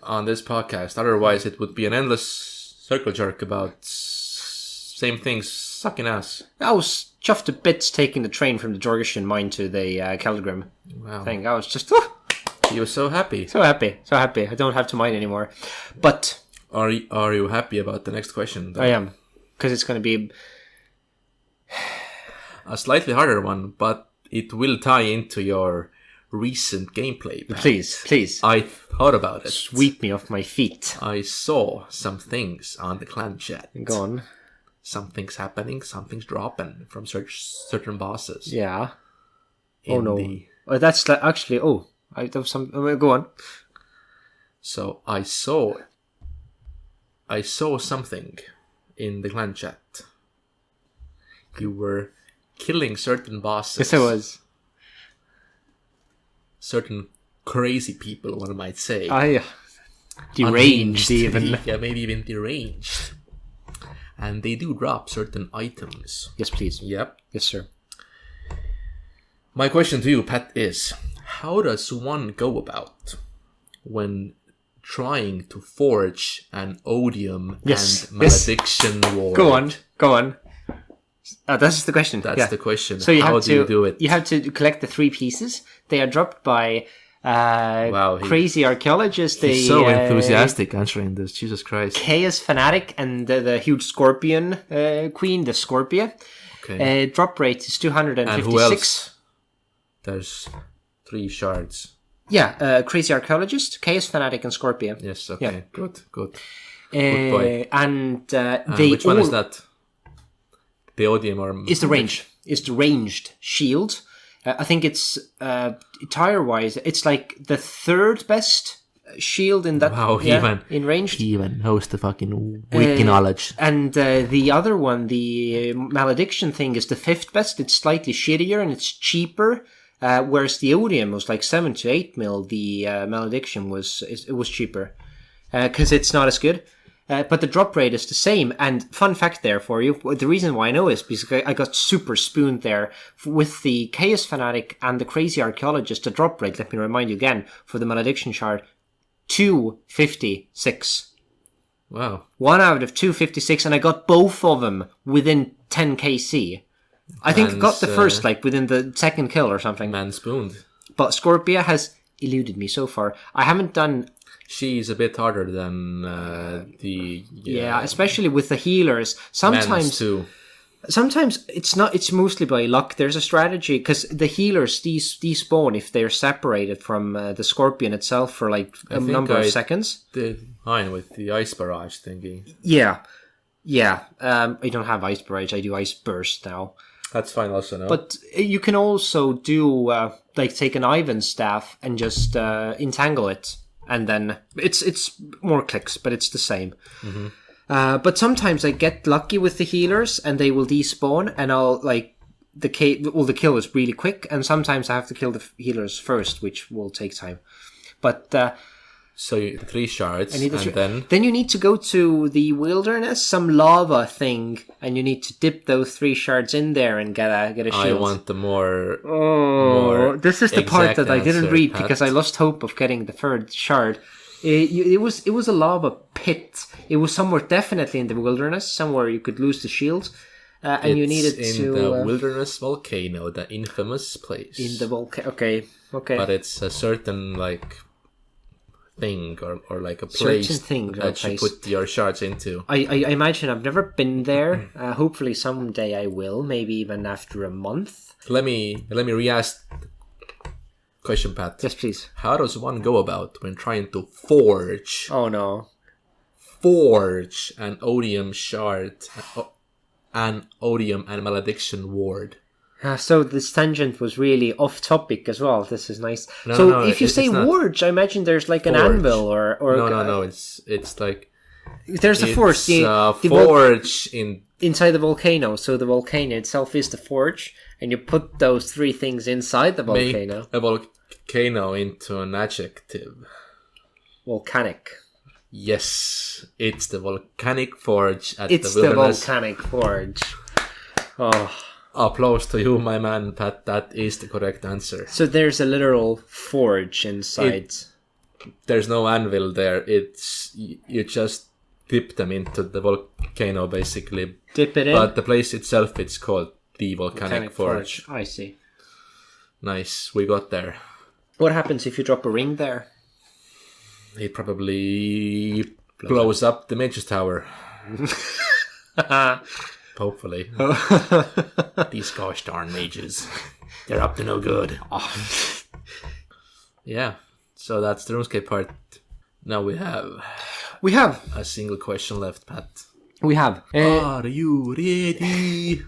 S2: on this podcast. Otherwise, it would be an endless circle jerk about same things sucking ass.
S1: I was chuffed to bits taking the train from the Jorgensen mine to the Keldgrim thing. I was just
S2: you were so happy.
S1: So happy. I don't have to mine anymore. But
S2: are you happy about the next question, though?
S1: I am. Because it's going to be
S2: a slightly harder one, but it will tie into your recent gameplay.
S1: Please.
S2: I thought about it.
S1: Sweep me off my feet.
S2: I saw some things on the clan chat.
S1: Go on.
S2: Something's happening, something's dropping from certain bosses.
S1: Yeah. Oh no. That's like, actually, I have some. Go on.
S2: So I saw something in the clan chat. You were killing certain bosses.
S1: Yes, I was.
S2: Certain crazy people, one might say.
S1: Deranged even.
S2: Yeah, maybe even deranged. And they do drop certain items.
S1: Yes, please.
S2: Yep.
S1: Yes, sir.
S2: My question to you, Pat, is how does one go about when trying to forge an odium and malediction ward?
S1: Go on. That's the question.
S2: That's the question.
S1: So
S2: how do you do it?
S1: You have to collect the 3 pieces. They are dropped by crazy archaeologist.
S3: He's so enthusiastic answering this. Jesus Christ.
S1: Chaos Fanatic and the huge Scorpion Queen, the Scorpia.
S2: Okay.
S1: Drop rate is 256.
S2: And who else? There's 3 shards.
S1: Yeah, Crazy Archaeologist, Chaos Fanatic, and Scorpia.
S2: Yes, okay. Yeah. Good. Good
S1: boy. And
S2: which one is that? The Odium or...
S1: It's the range. It's the ranged shield. I think it's, tire-wise, it's like the 3rd best shield in that...
S2: Wow,
S1: in range.
S3: Even host the fucking wiki knowledge.
S1: And the other one, the Malediction thing, is the 5th best. It's slightly shittier and it's cheaper. Whereas the Odium was like 7 to 8 mil, the Malediction was cheaper because it's not as good. But the drop rate is the same. And fun fact there for you, the reason why I know is because I got super spooned there with the Chaos Fanatic and the Crazy Archaeologist. The drop rate, let me remind you again, for the Malediction shard, 256.
S2: Wow.
S1: 1 out of 256, and I got both of them within 10 KC. I think I got the first, within the 2nd kill or something.
S2: Man spooned.
S1: But Scorpia has eluded me so far. I haven't done...
S2: She's a bit harder than the...
S1: Yeah, especially with the healers. Sometimes it's not. It's mostly by luck. There's a strategy, because the healers despawn if they're separated from the Scorpion itself for like a number of seconds.
S2: Did mine with the Ice Barrage thingy.
S1: Yeah. I don't have Ice Barrage. I do Ice Burst now.
S2: That's fine also, no?
S1: But you can also do, take an Ivan staff and just entangle it. and then it's more clicks, but it's the same. But sometimes I get lucky with the healers, and they will despawn, and I'll like the kill is really quick, and sometimes I have to kill the healers first, which will take time. But
S2: So 3 shards,
S1: I need
S2: and
S1: then you need to go to the wilderness, some lava thing, and you need to dip those 3 shards in there and get a shield.
S2: I want the more.
S1: This is the part that I didn't
S2: answer,
S1: read
S2: Pat.
S1: because I lost hope of getting the 3rd shard. It was a lava pit. It was somewhere definitely in the wilderness, somewhere you could lose the shield, and you needed
S2: in
S1: to
S2: the wilderness volcano, the infamous place.
S1: in the volcano. Okay.
S2: But it's a certain like thing or like a place
S1: Certain thing or
S2: that you
S1: place.
S2: put your shards into.
S1: I imagine I've never been there. Hopefully someday I will. Maybe even after a month.
S2: Let me re-ask the question, Pat.
S1: Yes, please.
S2: How does one go about when trying to forge
S1: Oh no.
S2: an odium shard, an odium and malediction ward?
S1: So this tangent was really off topic as well. This is nice.
S2: No,
S1: so
S2: no,
S1: if you
S2: it's
S1: say
S2: not.
S1: wards, I imagine there's like an
S2: Forge.
S1: anvil or
S2: No. It's like
S1: There's a forge. The
S2: forge in.
S1: inside the volcano. So the volcano itself is the forge, and you put those 3 things inside the volcano.
S2: Make a volcano into an adjective.
S1: Volcanic.
S2: Yes, it's the volcanic forge at
S1: It's
S2: the
S1: the
S2: wilderness.
S1: volcanic forge. Oh.
S2: Applause to you, my man, Pat. That is the correct answer.
S1: So there's a literal forge inside.
S2: There's no anvil there. It's you just dip them into the volcano, basically.
S1: Dip it in.
S2: But the place itself, it's called the volcanic forge.
S1: I see.
S2: Nice, we got there.
S1: What happens if you drop a ring there?
S2: It probably blows up the Mage's Tower. Hopefully. These gosh darn mages. They're up to no good. Yeah, so that's the RuneScape part. Now we have a single question left, Pat.
S1: We have.
S2: Are you ready?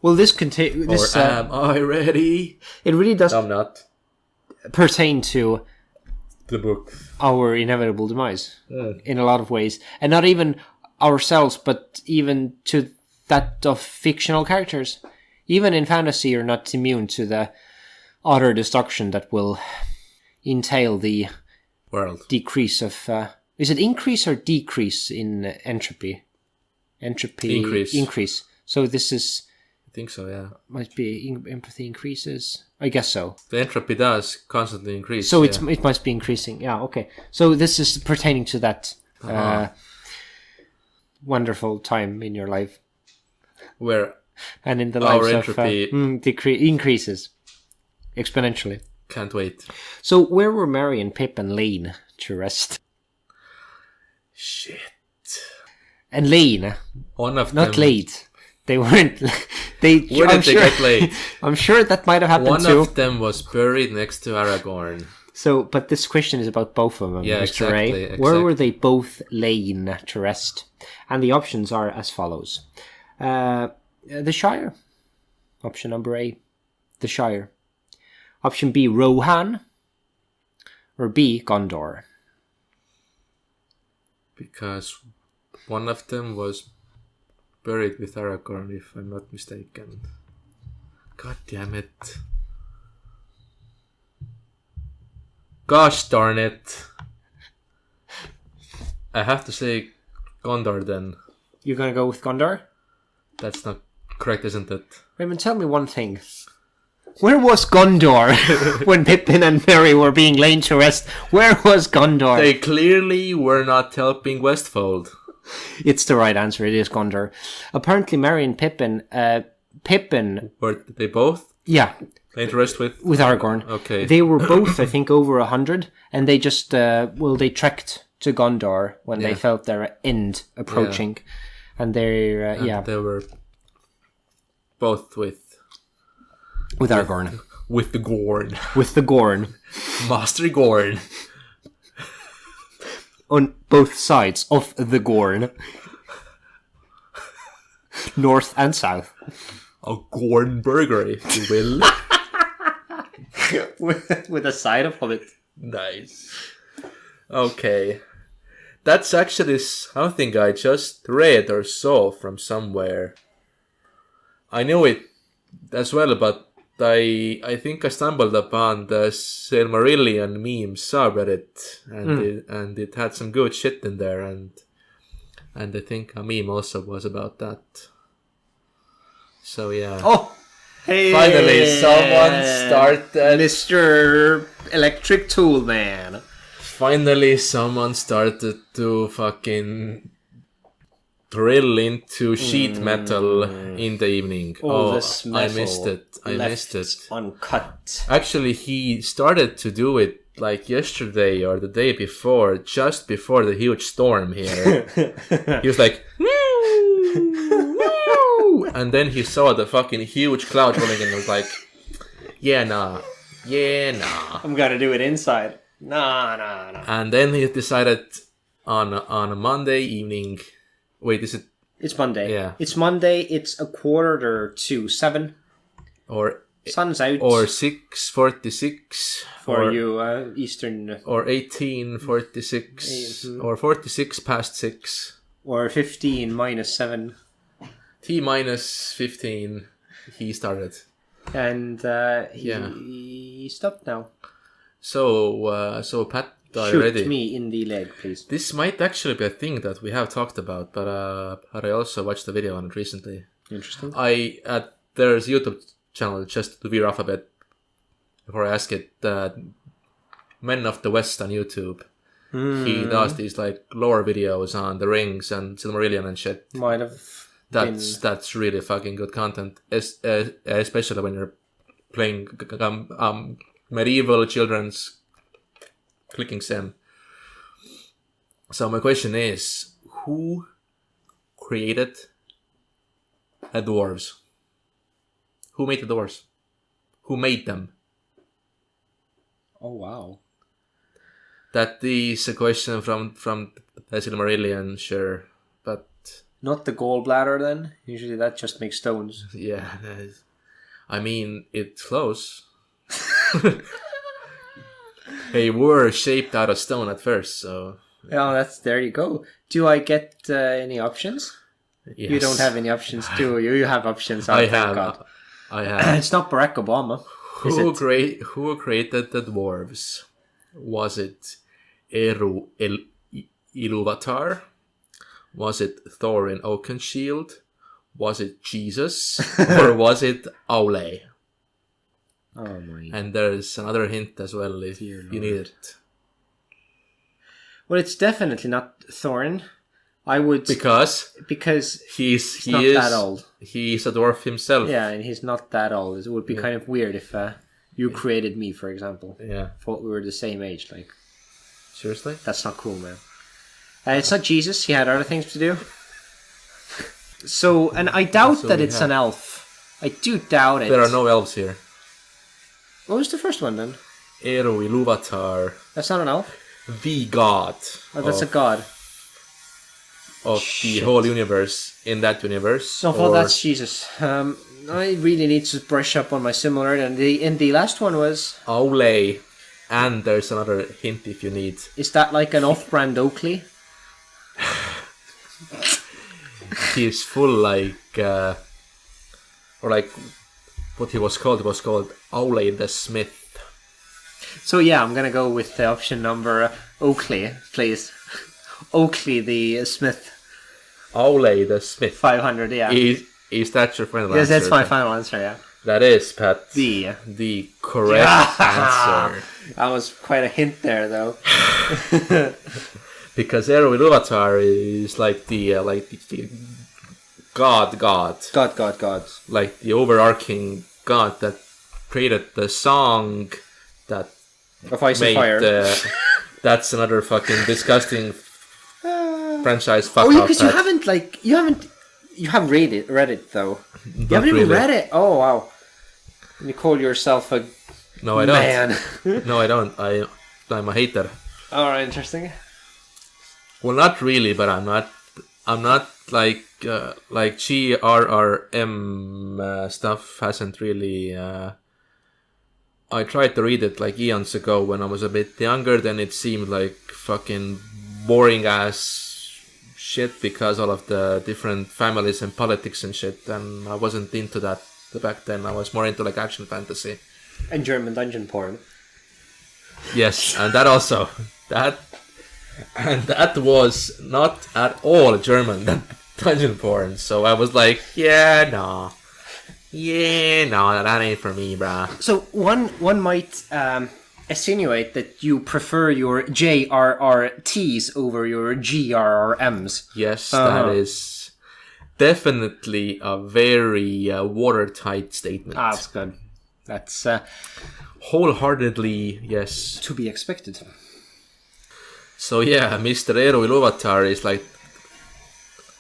S1: Well, this contain. This
S2: Or am I ready?
S1: it really does
S2: I'm not.
S1: pertain to
S2: The book.
S1: our inevitable demise in a lot of ways, and not even ourselves, but even to that of fictional characters. Even in fantasy, you're not immune to the utter destruction that will entail the
S2: World.
S1: decrease of. Is it increase or decrease in entropy? Entropy
S2: Increase.
S1: So this is
S2: I think so, yeah.
S1: might be empathy increases. I guess so.
S2: The entropy does constantly increase.
S1: So
S2: yeah.
S1: it must be increasing. Yeah. Okay. So this is pertaining to that wonderful time in your life
S2: Where
S1: and in the
S2: our
S1: lives
S2: entropy
S1: of increases exponentially.
S2: can't wait.
S1: So where were Merry and Pip and Lane to rest?
S2: Shit.
S1: And Lane,
S2: One of
S1: not
S2: them.
S1: late. They weren't. They.
S2: Where did they get laid?
S1: I'm sure that might have happened
S2: One
S1: too.
S2: of them was buried next to Aragorn.
S1: So, but this question is about both of them,
S2: Yeah,
S1: Mr. Ray.
S2: exactly.
S1: Where were they both lain to rest? And the options are as follows. The Shire. Option number A, the Shire. Option B, Rohan. Or B, Gondor.
S2: Because one of them was buried with Aragorn, if I'm not mistaken. God damn it. Gosh darn it. I have to say Gondor then.
S1: You're going to go with Gondor?
S2: That's not correct, isn't it?
S1: Raymond, tell me one thing. Where was Gondor when Pippin and Merry were being lain to rest? Where was Gondor?
S2: They clearly were not helping Westfold.
S1: It's the right answer. It is Gondor. Apparently, Merry and Pippin... Pippin...
S2: Were they both
S1: Yeah,
S2: laid to rest with?
S1: with Aragorn.
S2: Okay.
S1: They were both, I think, over 100, and they just, they trekked to Gondor when they felt their end approaching. And they're,
S2: They were both with
S1: Aragorn.
S2: With the Gorn.
S1: With the Gorn.
S2: Master Gorn.
S1: On both sides of the Gorn. North and south.
S2: A Gorn burger, if you will.
S1: with a side of Hobbit.
S2: Nice. Okay. That's actually something I just read or saw from somewhere. I knew it as well, but I think I stumbled upon the Silmarillion meme subreddit, and it had some good shit in there, and I think a meme also was about that. So yeah.
S1: Oh, hey!
S2: Finally, someone started.
S1: Mr. Electric Tool Man.
S2: Finally, someone started to fucking drill into sheet metal in the evening.
S1: All this metal
S2: I missed it. I missed it.
S1: Uncut.
S2: Actually, he started to do it like yesterday or the day before, just before the huge storm here. He was like, and then he saw the fucking huge cloud rolling and was like, yeah, nah.
S1: I'm gonna do it inside. Nah.
S2: And then he decided on a Monday evening. Wait, is it?
S1: It's Monday.
S2: Yeah.
S1: It's Monday. It's 6:45.
S2: Or
S1: Sun's out.
S2: or 6:46
S1: for you Eastern.
S2: Or 18:46 or 46 past 6.
S1: Or 15 minus 7.
S2: T minus 15. He started.
S1: And he stopped now.
S2: So Pat, are you
S1: Shoot
S2: ready?
S1: me in the leg, please.
S2: This might actually be a thing that we have talked about, but I also watched a video on it recently.
S1: Interesting.
S2: There's a YouTube channel, just to veer off a bit before I ask it. Men of the West on YouTube. He does these like lore videos on the rings and Silmarillion and shit.
S1: Might have.
S2: That's really fucking good content, especially when you're playing medieval children's clicking sim. So my question is, who created the dwarves? Who made the dwarves? Who made them?
S1: Oh wow.
S2: That is a question from the Silmarillion, sure, but
S1: not the gallbladder then. Usually that just makes stones.
S2: Yeah, I mean it's close. They were shaped out of stone at first, so.
S1: Yeah, there you go. Do I get any options?
S2: Yes.
S1: You don't have any options, do you? You have options.
S2: I have. God. I have.
S1: It's not Barack Obama.
S2: Who created the dwarves? Was it Eru Ilúvatar? Was it Thor in Oakenshield? Was it Jesus? Or was it Aule?
S1: Oh my.
S2: And there's another hint as well if you need it.
S1: Well, it's definitely not Thorin. I would
S2: because
S1: he's not that old.
S2: He's a dwarf himself.
S1: Yeah, and he's not that old. It would be kind of weird if you created me, for example.
S2: Yeah,
S1: thought we were the same age. Like,
S2: seriously,
S1: that's not cool, man. It's not Jesus. He had other things to do. So, and I doubt that it's an elf. I do doubt it.
S2: There are no elves here.
S1: What was the first one then?
S2: Eru Ilúvatar.
S1: That's not an elf?
S2: The god.
S1: Oh, that's a god.
S2: Of the whole universe, in that universe.
S1: Oh, that's Jesus. I really need to brush up on my similarity. And the last one was...
S2: Aule. And there's another hint if you need.
S1: Is that like an off-brand Oakley?
S2: He's full like... or like... What he was called Aule the Smith.
S1: So yeah, I'm gonna go with the option number Oakley, please. Oakley the Smith.
S2: Aule the Smith.
S1: 500, yeah.
S2: Is that your final answer?
S1: Yes, that's my final answer, yeah.
S2: That is, Pat.
S1: The
S2: correct answer.
S1: That was quite a hint there, though.
S2: Because Eru Ilúvatar is like the God.
S1: God.
S2: Like the overarching God that created the song that
S1: of Ice and Fire.
S2: That's another fucking disgusting franchise fuck
S1: up. Oh, because you haven't read it though. You haven't even read it. Oh wow. And you call yourself a
S2: No, I
S1: man.
S2: don't. No, I don't. I'm a hater.
S1: Alright, interesting.
S2: Well, not really, but I'm not like GRRM stuff hasn't really I tried to read it like eons ago when I was a bit younger. Then it seemed like fucking boring ass shit because all of the different families and politics and shit. And I wasn't into that back then. I was more into like action fantasy.
S1: And German dungeon porn.
S2: Yes, and that also that was not at all German dungeon porn. So I was like, yeah, no, that ain't for me, brah.
S1: So one might insinuate that you prefer your JRRTs over your GRRMs.
S2: Yes, that is definitely a very watertight statement.
S1: That's good. That's
S2: wholeheartedly yes.
S1: to be expected.
S2: So yeah, Mr. Eru Iluvatar is like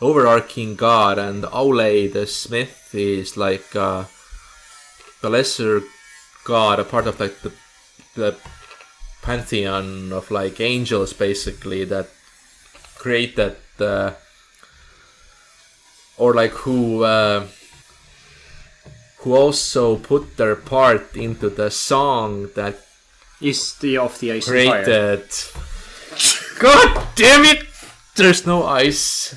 S2: overarching god, and Aule the Smith is like the lesser god, a part of like the pantheon of like angels, basically, that created or like who also put their part into the song that
S1: Is the of the ice and fire.
S2: created. God damn it! There's no ice,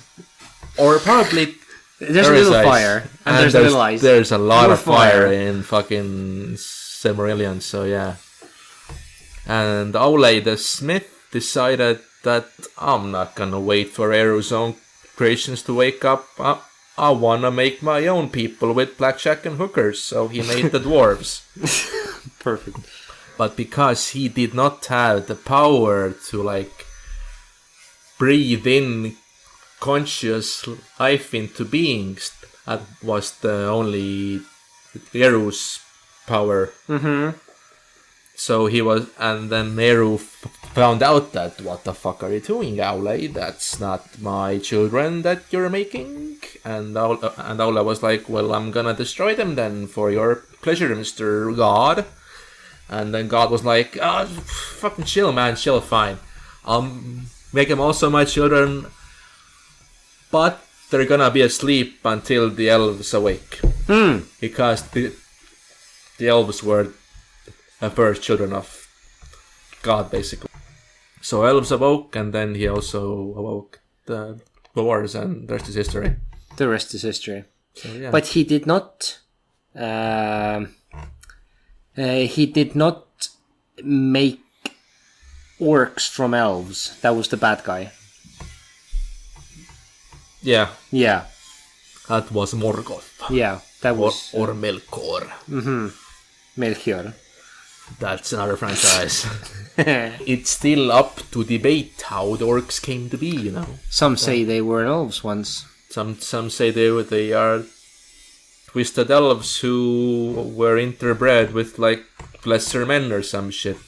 S2: or probably
S1: There's a
S2: there is
S1: little
S2: ice.
S1: fire, and there's a little ice.
S2: There's a lot
S1: More
S2: of fire
S1: fire.
S2: in fucking Silmarillion, so yeah. And Aule the Smith decided that I'm not gonna wait for Eru's own creations to wake up. I wanna make my own people with blackjack and hookers, so he made the dwarves.
S1: Perfect.
S2: But because he did not have the power to like breathe in conscious life into beings, that was the only Eru's power.
S1: Mm-hmm.
S2: So he was, and then Eru found out that, what the fuck are you doing, Aule? That's not my children that you're making. And Aule was like, well, I'm gonna destroy them then for your pleasure, Mr. God. And then God was like, oh, fucking chill, man, chill, fine. Make them also my children, but they're gonna be asleep until the elves awake. Because the elves were the first children of God, basically. So elves awoke, and then he also awoke the dwarves, and the rest is history.
S1: The rest is history.
S2: So, yeah.
S1: But he did not. He did not make orcs from elves. That was the bad guy.
S2: Yeah,
S1: Yeah,
S2: that was Morgoth.
S1: yeah, that was
S2: Or Melkor.
S1: Melchior.
S2: That's another franchise. It's still up to debate how the orcs came to be, you know.
S1: Some say they were elves once.
S2: Some say they are twisted elves who were interbred with like lesser men or some shit.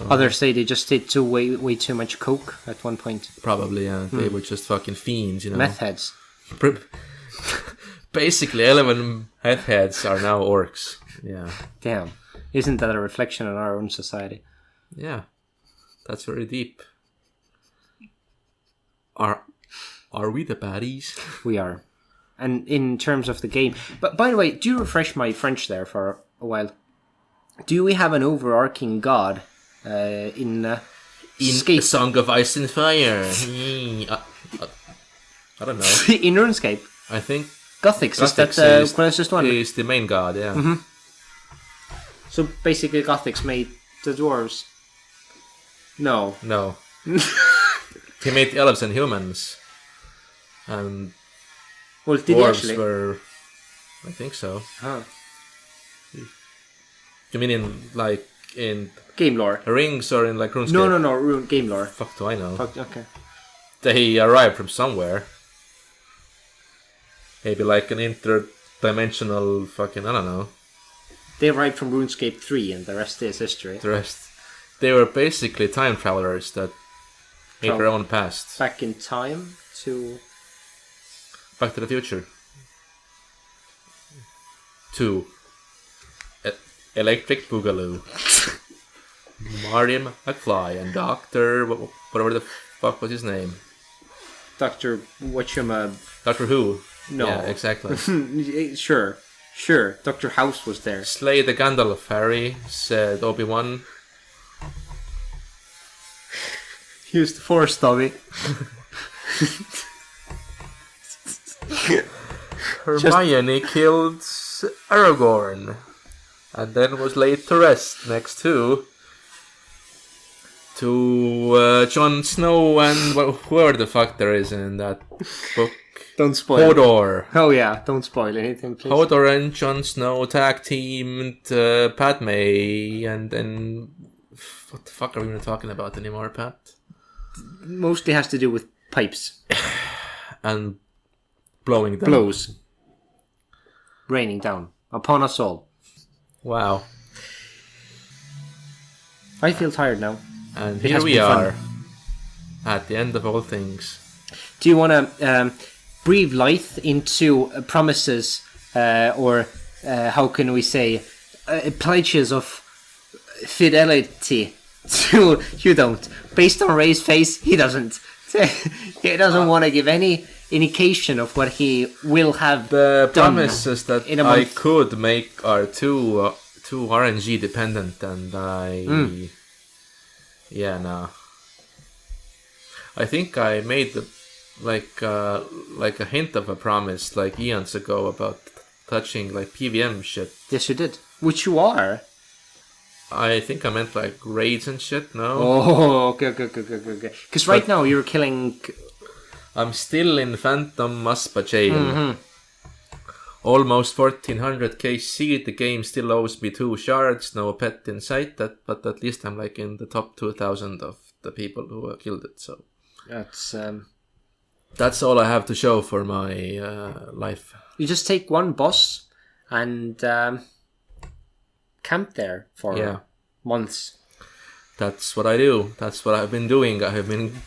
S1: Others say they just did way too much coke at one point.
S2: Probably, yeah. They were just fucking fiends, you know.
S1: Meth heads.
S2: Basically, 11 meth heads are now orcs. Yeah.
S1: Damn. Isn't that a reflection on our own society?
S2: Yeah. That's very deep. Are we the baddies?
S1: We are. And in terms of the game... But by the way, do refresh my French there for a while. Do we have an overarching god in Escape?
S2: Song of Ice and Fire. I don't know.
S1: In RuneScape?
S2: I think
S1: Gothics, is that the closest one?
S2: Is the main god, yeah.
S1: So basically Gothics made the dwarves. No.
S2: No. He made elves and humans. And
S1: Well, did he
S2: dwarves
S1: actually?
S2: were... I think so.
S1: Huh.
S2: You mean in
S1: Game lore.
S2: Rings or in like RuneScape?
S1: No, game lore.
S2: Fuck do I know.
S1: Fuck, okay.
S2: They arrived from somewhere. Maybe like an interdimensional fucking, I don't know.
S1: They arrived from RuneScape 3 and the rest is history.
S2: The rest. They were basically time travelers that made their own past.
S1: Back in time to...
S2: Back to the Future. 2. Electric Boogaloo. Marty McFly and Dr. whatever the fuck was his name.
S1: Dr. Whatchama...
S2: Doctor Who.
S1: No.
S2: Yeah, exactly.
S1: Sure. Sure, Dr. House was there.
S2: Slay the Gandalf, Harry, said Obi-Wan.
S1: Use the Force, Dobby.
S2: Hermione killed Aragorn and then was laid to rest next to Jon Snow and whoever the fuck there is in that book.
S1: Don't spoil.
S2: Hodor.
S1: Oh yeah, don't spoil anything, please.
S2: Hodor and Jon Snow tag teamed Padme, and then what the fuck are we even talking about anymore, Pat?
S1: Mostly has to do with pipes.
S2: And blowing them.
S1: Blows. Raining down upon us all.
S2: Wow.
S1: I feel tired now.
S2: And
S1: It
S2: here
S1: has
S2: we
S1: been fun.
S2: are at the end of all things.
S1: Do you want to breathe life into promises or how can we say pledges of fidelity to you don't. Based on Ray's face, he doesn't. He doesn't want to give any indication of what he will have
S2: The
S1: done
S2: promises that
S1: in a
S2: I
S1: month.
S2: could make are too RNG dependent, and I think I made like a hint of a promise like eons ago about touching like PVM shit.
S1: Yes, you did. Which you are.
S2: I think I meant like raids and shit. No,
S1: Oh, okay. Because right now you're killing.
S2: I'm still in Phantom Muspa jail. Almost 1400 KC. The game still owes me 2 shards. No pet in sight. But at least I'm like in the top 2000 of the people who killed it. So that's all I have to show for my life.
S1: You just take one boss and camp there for months.
S2: That's what I do. That's what I've been doing. I have been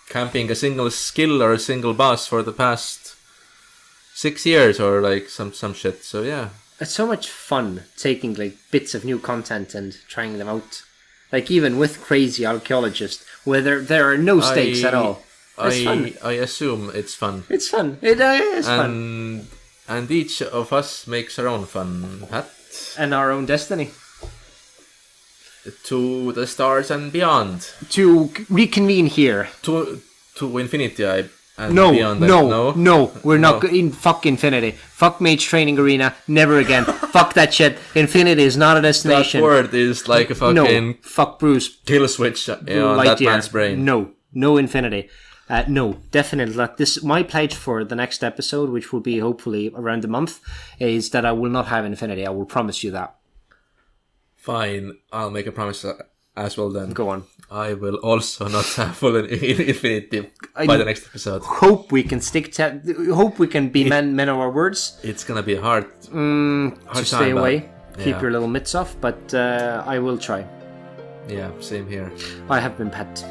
S2: camping a single skill or a single boss for the past 6 years or like some shit. So yeah.
S1: It's so much fun taking like bits of new content and trying them out. Like even with Crazy Archaeologist, where there are no stakes at all. It's fun.
S2: I assume it's fun.
S1: It's fun. It is fun.
S2: And each of us makes our own fun, Pat.
S1: And our own destiny.
S2: To the stars and beyond.
S1: To reconvene here.
S2: To infinity and
S1: No,
S2: beyond.
S1: no, we're not in fuck Infinity. Fuck Mage Training Arena, never again. Fuck that shit. Infinity is not a destination.
S2: That word is like a fucking
S1: no, fuck Bruce.
S2: kill switch on that man's brain.
S1: No Infinity. No, definitely not. This my pledge for the next episode, which will be hopefully around a month, is that I will not have Infinity. I will promise you that.
S2: Fine, I'll make a promise as well then.
S1: Go on.
S2: I will also not have full infinity by the next episode.
S1: Hope we can hope we can be men of our words.
S2: It's gonna be hard
S1: to stay
S2: time,
S1: away.
S2: but,
S1: Keep your little mitts off, but I will try.
S2: Yeah, same here.
S1: I have been Pat.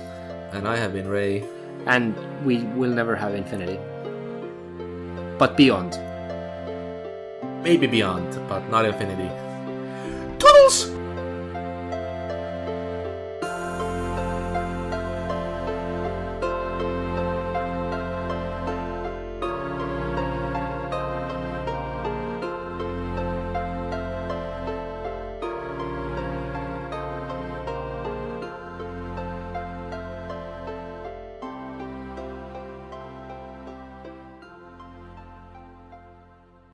S2: And I have been Ray.
S1: And we will never have Infinity. But beyond.
S2: Maybe beyond, but not infinity.